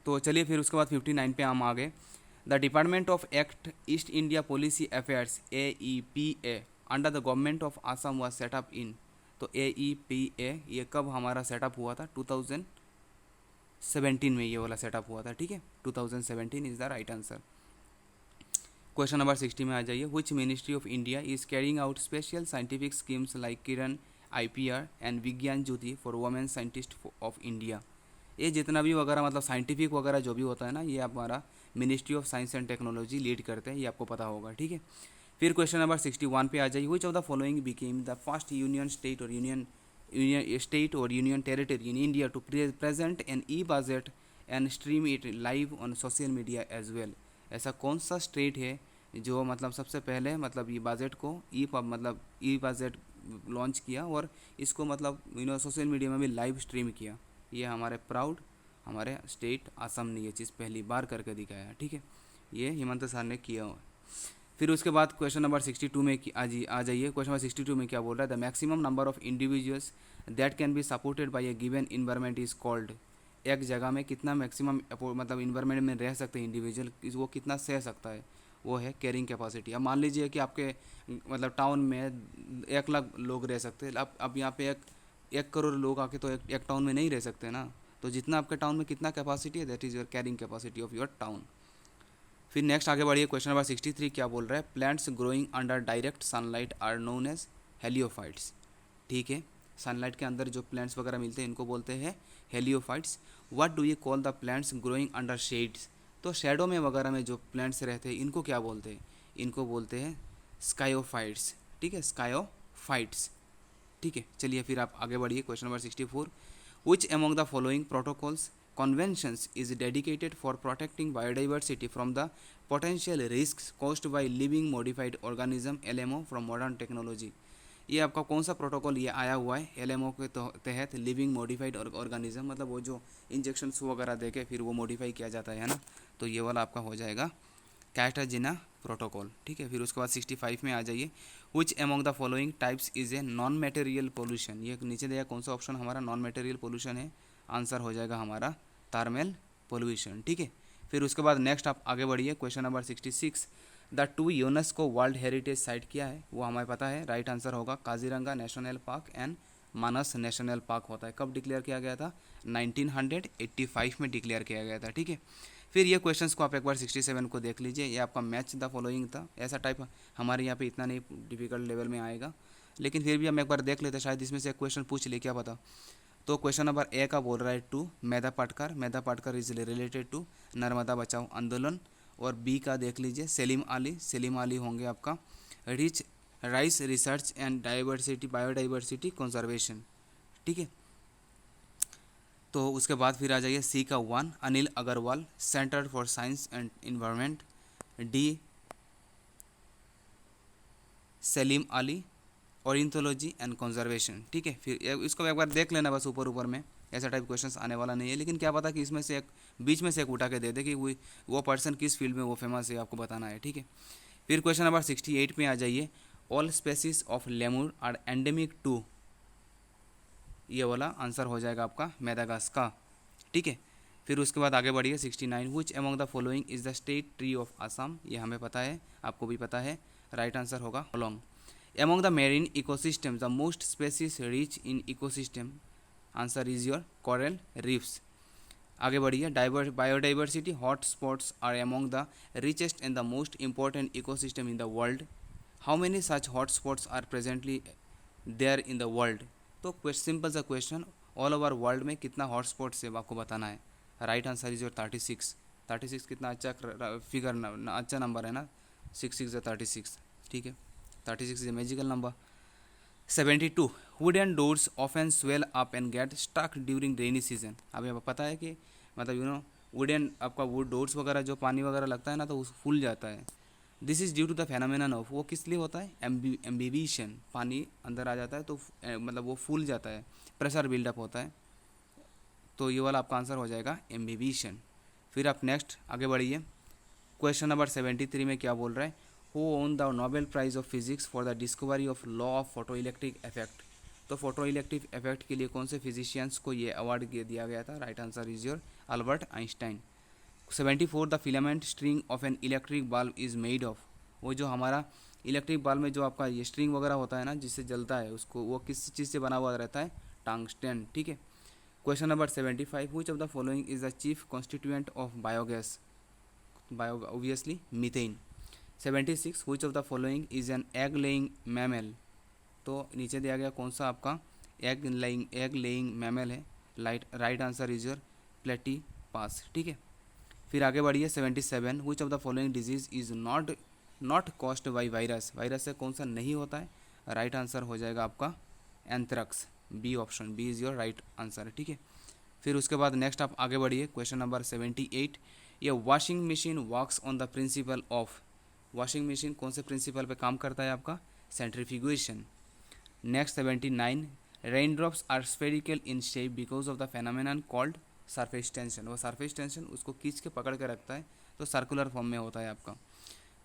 तो चलिए फिर उसके बाद 59 पे हम आ गए। The department of act east India policy affairs AEPA under the government of Assam was set up in. तो AEPA ये कब हमारा सेटअप हुआ था? 2017 में ये वाला सेटअप हुआ था। ठीक है, 2017 is the right answer. Question number 60 में आ जाइए। Which ministry of India is carrying out special scientific schemes like Kiran IPR and Vigyan Jyoti for women scientist of India. ये जितना भी वगैरह मतलब साइंटिफिक वगैरह जो भी होता है ना, ये हमारा ministry of science and technology lead करते हैं, ये आपको पता होगा। ठीक है, फिर क्वेश्चन नंबर 61 पे आ जाइए। Which of the following became the first union state और union union state or union territory in India to present an e-budget and stream it live on social media as well? ऐसा कौन सा state है जो मतलब सबसे पहले मतलब ई बजट को मतलब ई बजट लॉन्च किया और इसको मतलब सोशल मीडिया में भी लाइव स्ट्रीम किया? ये हमारे प्राउड हमारे स्टेट असम ने ये चीज़ पहली बार करके दिखाया, ठीक है, ये हेमंत सर ने किया हुआ। फिर उसके बाद क्वेश्चन नंबर 62 में आ जाइए। क्वेश्चन नंबर 62 में क्या बोल रहा है? The maximum number of individuals that can be supported by A given environment is called. एक जगह में कितना मैक्सिमम मतलब इन्वायरमेंट में रह सकते हैं इंडिविजुअल, वो कितना सह सकता है, वो है कैरिंग कैपेसिटी। अब मान लीजिए कि आपके मतलब टाउन में 1 लाख लोग रह सकते हैं। अब यहाँ पे 1 करोड़ लोग आके तो एक टाउन में नहीं रह सकते ना। तो जितना आपके टाउन में कितना कैपेसिटी है, that is your carrying capacity of your town. फिर नेक्स्ट आगे बढ़िए। क्वेश्चन नंबर 63 क्या बोल रहा है? Plants growing under direct sunlight are known as heliophytes. ठीक है, सनलाइट के अंदर जो प्लांट्स वगैरह मिलते हैं इनको बोलते हैं heliophytes. What do you call the plants growing under shades? तो शेडो में वगैरह में जो प्लांट्स रहते हैं इनको क्या बोलते हैं? इनको बोलते हैं स्कायोफाइट्स। ठीक है, स्कायोफाइट्स। ठीक है, चलिए फिर आप आगे बढ़िए। Question number 64, which among the following protocols conventions is dedicated for protecting biodiversity from the potential risks caused by living modified organism LMO from modern technology? ये आपका कौन सा प्रोटोकॉल ये आया हुआ है LMO के तहत? लिविंग मॉडिफाइड ऑर्गेनिज्म, मतलब वो जो इंजेक्शंस वगैरह दे के फिर वो मॉडिफाई किया जाता है ना, तो ये वाला आपका हो जाएगा कैटाजिना प्रोटोकॉल। ठीक है, फिर उसके बाद 65 में आ जाइए। विच among the following types is a non material pollution? ये नीचे दिया कौन सा ऑप्शन हमारा नॉन मटेरियल पोल्यूशन है? आंसर हो जाएगा हमारा थर्मल पोल्यूशन। ठीक है, फिर उसके बाद नेक्स्ट आप आगे बढ़िए। Question number 66, the 2 UNESCO world heritage site क्या है? वो हमें पता है, राइट आंसर होगा Kaziranga national park and Manas national park होता है। कब डिक्लेयर किया गया था? 1985 में डिक्लेयर किया गया था। ठीक है, फिर ये क्वेश्चंस को आप एक बार 67 को देख लीजिए। ये आपका मैच द फॉलोइंग था, ऐसा टाइप हमारे यहाँ पे इतना नहीं डिफिकल्ट लेवल में आएगा, लेकिन फिर भी हम एक बार देख लेते, शायद इसमें से एक क्वेश्चन पूछ ले, क्या पता। तो क्वेश्चन नंबर ए का बोल रहा है to Medha Patkar. Medha Patkar is related to Narmada Bachao Andolan. और बी का देख लीजिए सलीम अली। सलीम अली होंगे आपका rich rice research and diversity biodiversity conservation. ठीक है, तो उसके बाद फिर आ जाइए सी का 1 Anil Agarwal centre for science and environment. D Salim Ali ornithology and conservation. ठीक है, फिर इसको एक बार देख लेना बस ऊपर ऊपर में, ऐसा टाइप क्वेश्चंस आने वाला नहीं है, लेकिन क्या पता कि इसमें से एक बीच में से एक उठा के दे दे कि वो पर्सन किस फील्ड में वो फेमस है, आपको बताना है। ठीक है, फिर क्वेश्चन नंबर 68 में आ जाइए। All species of lemur are endemic to, ये वाला आंसर हो जाएगा आपका मेडागास्कर। ठीक है, फिर उसके बाद आगे बढ़िए 69, विच among the following is the state tree of Assam? ये हमें पता है, आपको भी पता है, राइट आंसर होगा Hollong. Among the marine ecosystems, the most species rich in ecosystem, answer is your coral reefs. आगे बढ़िए। Biodiversity hot spots are among the richest and the most important ecosystem in the world. How many such hot spots are presently there in the world? तो simple सा question, all over world में कितना hot spots है आपको बताना है। Right answer is your 36। 36 कितना अच्छा फिगर, अच्छा नंबर है ना, 6 6 36। ठीक है, 36 is a magical number. 72, wooden doors often swell up and get stuck during rainy season. अब ये पता है कि मतलब वुडन आपका वुड डोर्स वगैरह जो पानी वगैरह लगता है ना तो वो फूल जाता है। This is due to the phenomenon of, वो किस लिए होता है? एम्बिबिशन, पानी अंदर आ जाता है तो मतलब वो फूल जाता है, प्रेशर बिल्डअप होता है, तो ये वाला आपका आंसर हो जाएगा एम्बिबिशन। फिर आप नेक्स्ट आगे बढ़िए। क्वेश्चन नंबर 73 में क्या बोल रहा है? Who own the Nobel prize of physics for the discovery of law of photo electric effect? तो फोटो इलेक्ट्रिक इफेक्ट के लिए कौन से फिजिशियंस को ये अवार्ड दिया गया था? Right answer is your Albert Einstein. 74, the filament string of an electric bulb is made of? वो जो हमारा इलेक्ट्रिक बल्ब में जो आपका ये स्ट्रिंग वगैरह होता है ना जिससे जलता है उसको, वो किस चीज़ से बना हुआ रहता है? टंगस्टन। ठीक है, question number 75, which of the following is the chief constituent of biogas? Obviously methane. 76, which of the following is an egg laying mammal? तो नीचे दिया गया कौन सा आपका एग लेइंग मैमल है? Right answer is your platypus. ठीक है, फिर आगे बढ़िए। 77, which of the following disease is not caused by virus? Virus से कौन सा नहीं होता है? राइट आंसर हो जाएगा आपका anthrax. B option, B is your right answer है, ठीक है। फिर उसके बाद नेक्स्ट आप आगे बढ़िए, क्वेश्चन नंबर 78। ये washing machine works on the principle of, washing machine कौन से प्रिंसिपल पे काम करता है आपका, centrifugation. Next 79, rain drops are spherical in shape because of the phenomenon called surface tension, वो सरफेस टेंशन उसको खींच के पकड़ के रखता है, तो सर्कुलर फॉर्म में होता है आपका।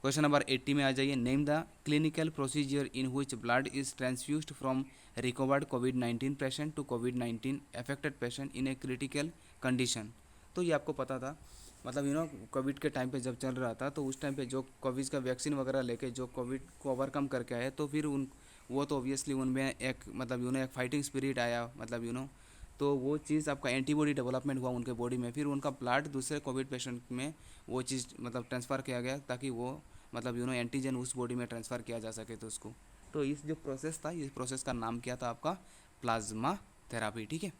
क्वेश्चन नंबर 80 में आ जाइए, name the clinical procedure in which blood is ट्रांसफ्यूज्ड from recovered covid patient to covid affected patient in a critical condition. तो ये आपको पता था, मतलब कोविड के टाइम पे जब चल रहा था, तो उस टाइम पे जो कोविड का वैक्सीन वगैरह लेके जो कोविड को ओवरकम करके आए, तो फिर उन वो तो ऑब्वियसली उनमें एक मतलब एक फाइटिंग स्पिरिट आया, मतलब तो वो चीज़ आपका एंटीबॉडी डेवलपमेंट हुआ उनके बॉडी में, फिर उनका ब्लड दूसरे कोविड पेशेंट में वो चीज़ मतलब ट्रांसफ़र किया गया, ताकि वो मतलब एंटीजन उस बॉडी में ट्रांसफ़र किया जा सके, तो उसको, तो इस जो प्रोसेस था, इस प्रोसेस का नाम क्या था आपका, प्लाज्मा थेरापी, ठीक है।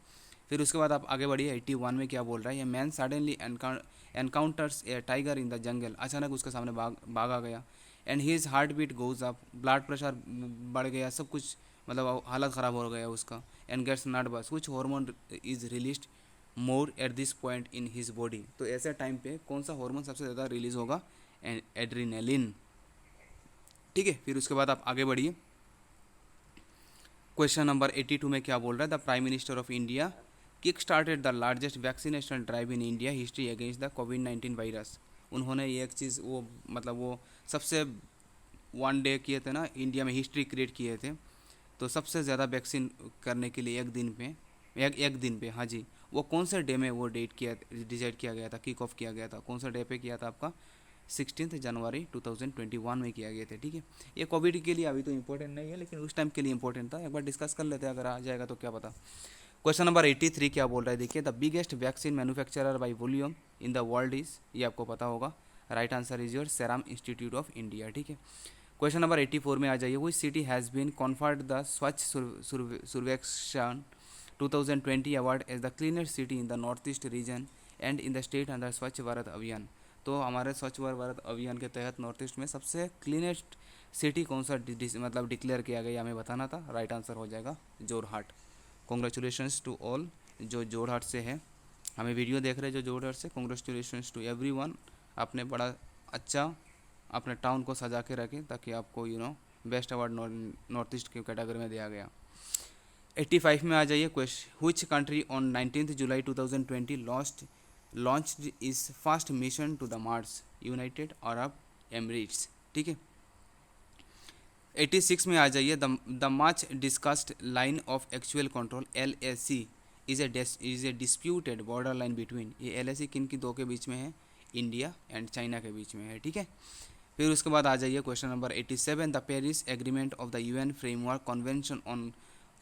फिर उसके बाद आप आगे बढ़िए, 81 में क्या बोल रहा है, ये man suddenly encounters a tiger in the jungle, अचानक उसके सामने बाघ आ गया, and his heart beat goes up, blood pressure बढ़ गया, सब कुछ मतलब हालत ख़राब हो गया उसका, एंड गेट्स नर्वस, कुछ hormone is released more at this point in his body, तो ऐसे टाइम पे कौन सा हार्मोन सबसे ज़्यादा रिलीज होगा, एड्रीनेलिन, ठीक है। फिर उसके बाद आप आगे बढ़िए, क्वेश्चन नंबर 82 में क्या बोल रहा है, the prime minister of India kick started the largest vaccination drive in India history against the covid virus. उन्होंने ये एक चीज़ वो मतलब वो सबसे वन डे किए थे ना, इंडिया में हिस्ट्री क्रिएट किए थे, तो सबसे ज़्यादा वैक्सीन करने के लिए एक दिन पे, हाँ जी, वो कौन से डे में वो डेट किया डिसाइड किया गया था, किक ऑफ किया गया था, कौन सा डे पे किया था आपका, 16 जनवरी 2021 में किया गया था, ठीक है। ये कोविड के लिए अभी तो इंपॉर्टेंट नहीं है, लेकिन उस टाइम के लिए इंपॉर्टेंट था, एक बार डिस्कस कर लेते हैं, अगर आ जाएगा तो क्या पता। क्वेश्चन नंबर 83 क्या बोल रहा है, देखिए, the biggest vaccine manufacturer by volume in the world is, ये आपको पता होगा, right answer is your serum institute of India, ठीक है। क्वेश्चन नंबर 84 में आ जाइए, which city has been conferred the Swachh Survekshan 2020 award as the cleanest city in the north east region and in the state under Swachh Bharat अभियान। तो हमारे स्वच्छ भारत अभियान के तहत नॉर्थ ईस्ट में सबसे क्लीनेस्ट सिटी कौन सा मतलब डिक्लेयर किया गया, हमें बताना था, राइट आंसर हो जाएगा जोरहाट। कॉन्ग्रेचुलेशंस टू ऑल जो जोरहाट से है, हमें वीडियो देख रहे हैं जो जोरहाट से, कॉन्ग्रेचुलेशंस टू एवरीवन, आपने बड़ा अच्छा अपने टाउन को सजा के रखें, ताकि आपको बेस्ट अवार्ड नॉर्थ ईस्ट की कैटेगरी में दिया गया। 85 में आ जाइए, question, which country on 19 July 2020 launched its first mission to the Mars, United Arab Emirates, ठीक है। 86 में आ जाइए, the much discussed line of actual control LAC is a disputed border line between, ये LAC किन की दो के बीच में है, इंडिया एंड चाइना के बीच में है, ठीक है। फिर उसके बाद आ जाइए question number 87, the Paris agreement of the UN framework convention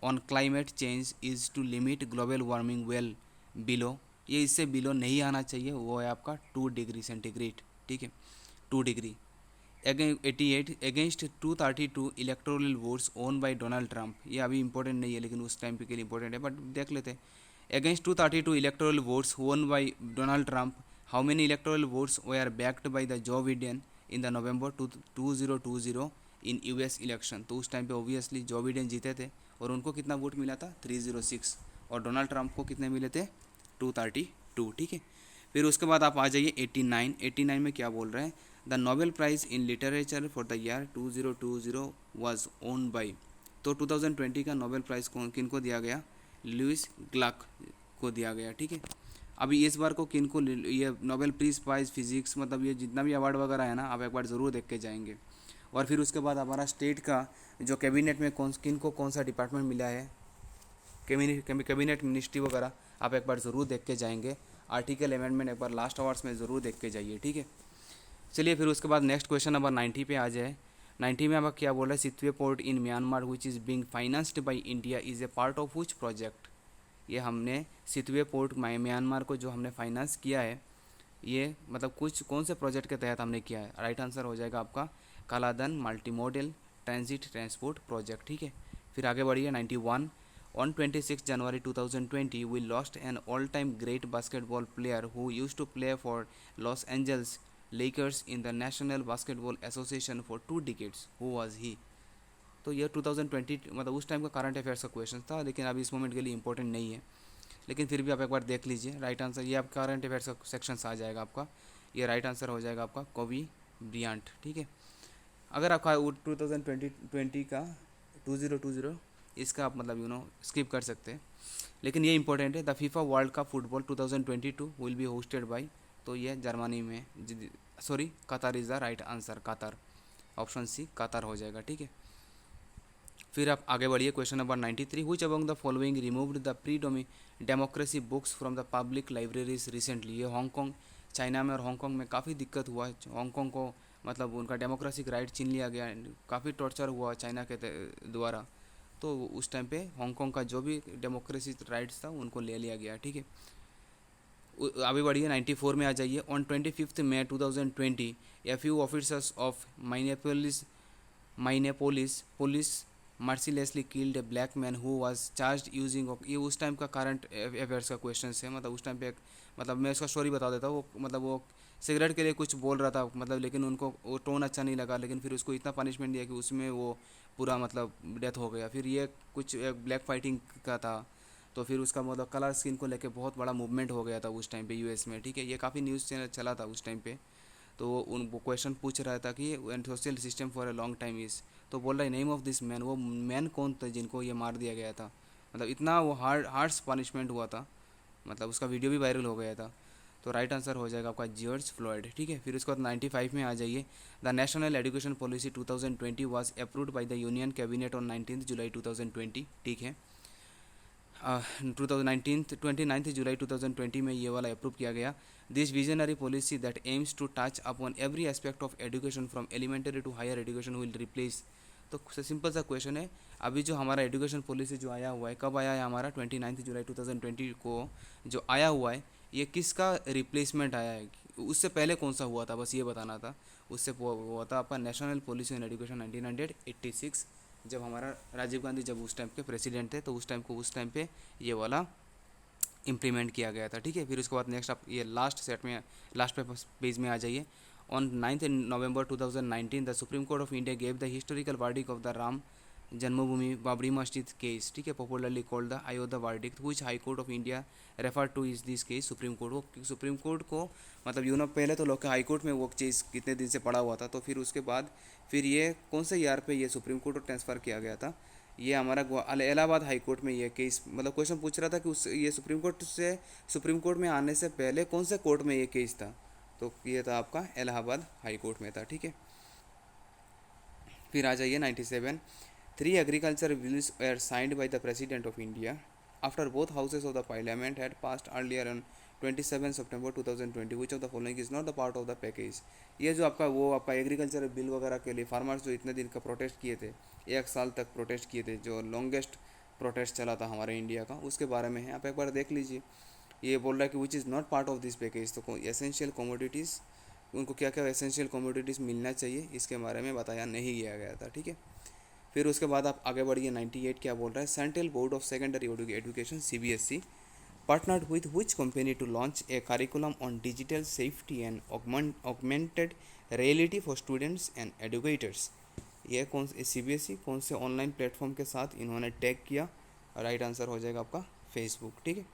on climate change is to limit global warming well below, ये इससे बिलो नहीं आना चाहिए, वो है आपका 2 डिग्री सेंटीग्रेड, ठीक है, 2 degree. 88 against 232 electoral votes won by Donald Trump, ये अभी इंपॉर्टेंट नहीं है, लेकिन उस टाइम के लिए इंपॉर्टेंट है, बट देख लेते हैं। Against 232 electoral votes won by Donald Trump, how many electoral votes were backed by the Joe Biden in the November 2020 in US election. तो उस टाइम पे ऑब्वियसली जो बिडेन जीते थे, और उनको कितना वोट मिला था, 306, और डोनाल्ड ट्रंप को कितने मिले थे, 232, ठीक है। फिर उसके बाद आप आ जाइए 89 में क्या बोल रहे हैं, the Nobel prize in literature for the year 2020 was own by, तो 2020 का नोबेल प्राइज़ किन को दिया गया, लुइस ग्लाक को दिया गया, ठीक है। अभी इस बार को किन को ये नोबेल पीस प्राइज़ फिजिक्स, मतलब ये जितना भी अवार्ड वगैरह है ना, आप एक बार ज़रूर देख के जाएंगे। और फिर उसके बाद हमारा स्टेट का जो कैबिनेट में किन को कौन सा डिपार्टमेंट मिला है, कैबिनेट मिनिस्ट्री वगैरह, आप एक बार ज़रूर देख के जाएंगे। आर्टिकल अमेंडमेंट एक बार लास्ट आवर्स में ज़रूर देख के जाइए, ठीक है। चलिए फिर उसके बाद नेक्स्ट क्वेश्चन नंबर 90 पे आ जाए। 90 में आप क्या बोल रहे हैं, Sittwe port in Myanmar which is being financed by India is a part of which project, ये हमने सितवे पोर्ट म्यांमार को जो हमने फाइनेंस किया है, ये मतलब कुछ कौन से प्रोजेक्ट के तहत हमने किया है, राइट आंसर हो जाएगा आपका Kaladan multi modal transit transport project, ठीक है। फिर आगे बढ़िए 91, on 26 January 2020 we lost an all time great basketball player who used to play for Los Angeles Lakers in the National Basketball Association for 2 decades. Who was he? तो ये 2020 मतलब उस time का करंट अफेयर्स का question था, लेकिन अभी इस मोमेंट के लिए इंपॉर्टेंट नहीं है, लेकिन फिर भी आप एक बार देख लीजिए। राइट आंसर ये आप करंट अफेयर्स का सेक्शन आ जाएगा आपका, ये राइट आंसर हो जाएगा आपका कोबी ब्रियांट। ठीक है, अगर आपका 2020 का 2020 इसका आप मतलब स्किप कर सकते हैं, लेकिन ये इंपॉर्टेंट है। The FIFA world cup football 2022 will be hosted by, तो ये जर्मनी में, सॉरी कतार इज़ द राइट आंसर, कतार, ऑप्शन सी कतार हो जाएगा। ठीक है, फिर आप आगे बढ़िए। Question number 93, which among the following removed the pre democracy books from the public libraries recently. ये हांगकॉन्ग, चाइना में, और हांगकॉन्ग में काफ़ी दिक्कत हुआ। हांगकॉन्ग को मतलब उनका डेमोक्रेसी राइट छीन लिया गया, काफ़ी टॉर्चर हुआ चाइना के द्वारा, तो उस टाइम पे हांगकॉन्ग का जो भी डेमोक्रेसी राइट्स था उनको ले लिया गया। ठीक है, अभी बढ़िए 94 में आ जाइए। On 25 May 2020 a few officers of Minneapolis police mercilessly killed a black man who was charged using, ये उस टाइम का करंट अफेयर्स का क्वेश्चन है। मतलब उस टाइम पे मतलब मैं उसका स्टोरी बता देता हूँ। वो मतलब वो सिगरेट के लिए कुछ बोल रहा था, मतलब लेकिन उनको वो टोन अच्छा नहीं लगा, लेकिन फिर उसको इतना पनिशमेंट दिया कि उसमें वो पूरा मतलब डेथ हो गया। फिर ये कुछ एक ब्लैक फाइटिंग का था, तो फिर उसका मतलब कलर स्किन को लेके बहुत बड़ा मूवमेंट हो गया था उस टाइम पे यूएस में। ठीक है, ये काफ़ी न्यूज़ चैनल चला था उस टाइम पे। तो वो क्वेश्चन पूछ रहा था कि and social system for a long time is, तो बोल रहा है नेम ऑफ दिस मैन, वो मैन कौन था जिनको ये मार दिया गया था। मतलब इतना वो हार्श पनिशमेंट हुआ था, मतलब उसका वीडियो भी वायरल हो गया था। तो राइट आंसर हो जाएगा आपका जॉर्ज फ्लॉयड। ठीक है, फिर उसके बाद 95 में आ जाइए। The national education policy 2020 was approved by the union cabinet on 19 July 2020। ठीक है, 29 जुलाई 2020 में ये वाला अप्रूव किया गया। This visionary policy that aims to touch upon every aspect of education from elementary to higher education will replace. तो simple सा question है, अभी जो हमारा एजुकेशन पॉलिसी जो आया हुआ है, कब आया है हमारा 29 जुलाई 2020 को जो आया हुआ है, ये किसका रिप्लेसमेंट आया है, उससे पहले कौन सा हुआ था, बस ये बताना था। उससे हुआ था आपका नेशनल पॉलिसी ऑन एजुकेशन 1986, जब हमारा राजीव गांधी जब उस टाइम के प्रेसिडेंट थे, तो उस टाइम पे ये वाला इम्प्लीमेंट किया गया था। ठीक है, फिर उसके बाद नेक्स्ट आप ये लास्ट पेज में आ जाइए। On 9 November 2019 the supreme court of India gave the historical verdict of the Ram जन्मभूमि बाबरी मस्जिद केस। ठीक है, popularly called the Ayodhya verdict, which high court of India refer two is this case supreme court. वो supreme court को मतलब पहले तो लोग के हाई कोर्ट में वो चीज़ कितने दिन से पड़ा हुआ था, तो फिर उसके बाद फिर ये कौन से ईयर पे ये सुप्रीम कोर्ट को ट्रांसफ़र किया गया था। ये हमारा इलाहाबाद हाई कोर्ट में ये केस, मतलब क्वेश्चन पूछ रहा था कि उस ये सुप्रीम कोर्ट में आने से पहले कौन से कोर्ट में ये केस था, तो ये था आपका इलाहाबाद हाई कोर्ट में था। ठीक है, फिर आ जाइए 97, 3 agriculture bills were signed by the president of India after both houses of the parliament had passed earlier on 27 September 2020, which of the following is not the part of the package. ये जो आपका agriculture bill वगैरह के लिए farmers जो इतने दिन का प्रोटेस्ट किए थे, 1 साल तक प्रोटेस्ट किए थे, जो लॉन्गेस्ट प्रोटेस्ट चला था हमारे इंडिया का, उसके बारे में है, आप एक बार देख लीजिए। ये बोल रहा है कि which is not part of this package, तो एसेंशियल कमोडिटीज़, उनको क्या क्या एसेंशियल कमोडिटीज़ मिलना चाहिए, इसके बारे में बताया नहीं गया था। ठीक है, फिर उसके बाद आप आगे बढ़िए। 98 क्या बोल रहा है, central board of secondary education CBSE partnered with which company to launch a curriculum on digital safety and augmented reality for students and educators। ये कौन से CBSE कौन से ऑनलाइन प्लेटफॉर्म के साथ इन्होंने टैग किया, राइट आंसर हो जाएगा आपका फेसबुक। ठीक है,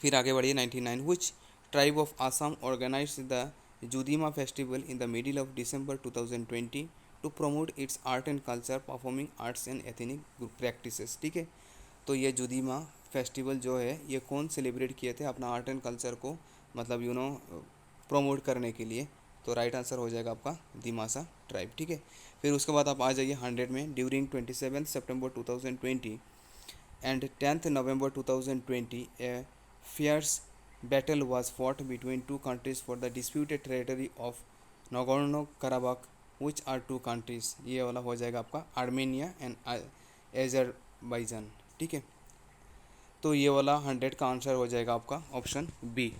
फिर आगे बढ़िए। 99 which tribe of Assam organized the Judima festival in the middle of December 2020 to promote its art and culture, performing arts and ethnic practices। ठीक है, तो ये जुदीमा फेस्टिवल जो है ये कौन सेलिब्रेट किए थे अपना आर्ट एंड कल्चर को मतलब प्रोमोट करने के लिए, तो राइट आंसर हो जाएगा आपका दिमासा ट्राइब। ठीक है, फिर उसके बाद आप आ जाइए 100 में। During 27 September 2020 and 10 November 2020 a fierce battle was fought between 2 countries for the disputed territory of Nagorno Karabakh, which are 2 countries. ये वाला हो जाएगा आपका आर्मेनिया एंड अजरबैजान। ठीक है, तो ये वाला 100 का आंसर हो जाएगा आपका ऑप्शन बी।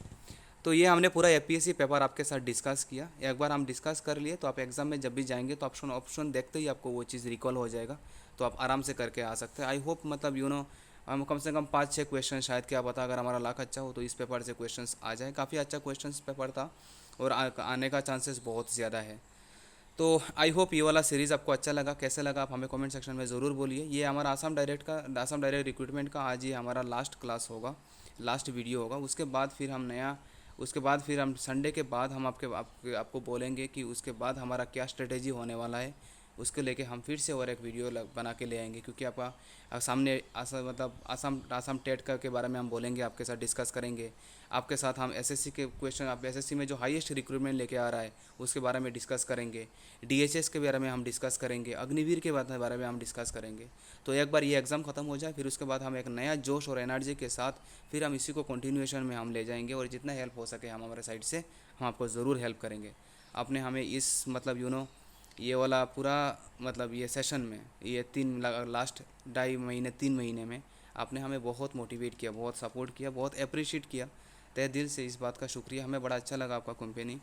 तो ये हमने पूरा APSC पेपर आपके साथ डिस्कस किया। एक बार हम डिस्कस कर लिए तो आप एग्ज़ाम में जब भी जाएंगे तो ऑप्शन देखते ही आपको वो चीज़ रिकॉल हो जाएगा, तो आप आराम से करके आ सकते हैं। आई होप मतलब हम कम से कम 5-6 क्वेश्चन, शायद क्या पता अगर हमारा लाख अच्छा हो तो इस पेपर से क्वेश्चन आ जाए। काफ़ी अच्छा क्वेश्चन पेपर था और आने का चांसेस बहुत ज़्यादा है। तो आई होप ये वाला सीरीज़ आपको अच्छा लगा, कैसे लगा आप हमें कमेंट सेक्शन में ज़रूर बोलिए। ये हमारा आसाम डायरेक्ट रिक्रूटमेंट का आज ये हमारा लास्ट क्लास होगा, लास्ट वीडियो होगा। उसके बाद फिर हम संडे के बाद हम आपको बोलेंगे कि उसके बाद हमारा क्या स्ट्रेटेजी होने वाला है। उसके लेके हम फिर से और एक वीडियो बना के ले आएंगे, क्योंकि आपका सामने आसाम टेट का के बारे में हम बोलेंगे, आपके साथ डिस्कस करेंगे। आपके साथ हम एसएससी के क्वेश्चन, आप एसएससी में जो हाईएस्ट रिक्रूटमेंट लेके आ रहा है उसके बारे में डिस्कस करेंगे। डीएचएस के बारे में हम डिस्कस करेंगे, अग्निवीर के बारे में हम डिस्कस करेंगे। तो एक बार ये एग्ज़ाम ख़त्म हो जाए, फिर उसके बाद हम एक नया जोश और एनर्जी के साथ फिर हम इसी को कंटिन्यूएशन में हम ले जाएंगे, और जितना हेल्प हो सके हम हमारे साइड से हम आपको ज़रूर हेल्प करेंगे। आपने हमें इस ये वाला पूरा ये सेशन में, ये लास्ट 2.5 महीने 3 महीने में आपने हमें बहुत मोटिवेट किया, बहुत सपोर्ट किया, बहुत अप्रिशिएट किया। तहे दिल से इस बात का शुक्रिया। हमें बड़ा अच्छा लगा आपका कंपनी,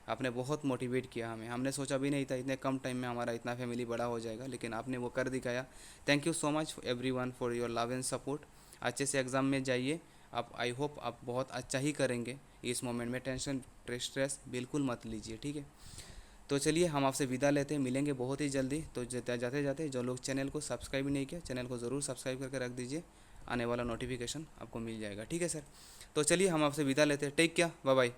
आपने बहुत मोटिवेट किया हमें। हमने सोचा भी नहीं था इतने कम टाइम में हमारा इतना फैमिली बड़ा हो जाएगा, लेकिन आपने वो कर दिखाया। Thank you so much everyone for your love and support. अच्छे से एग्ज़ाम में जाइए आप, आई होप आप बहुत अच्छा ही करेंगे। इस मोमेंट में टेंशन स्ट्रेस बिल्कुल मत लीजिए, ठीक है। तो चलिए हम आपसे विदा लेते हैं, मिलेंगे बहुत ही जल्दी। तो जाते जाते जो लोग चैनल को सब्सक्राइब नहीं किया, चैनल को ज़रूर सब्सक्राइब करके रख दीजिए, आने वाला नोटिफिकेशन आपको मिल जाएगा, ठीक है सर। तो चलिए हम आपसे विदा लेते हैं, टेक केयर, बाय बाय।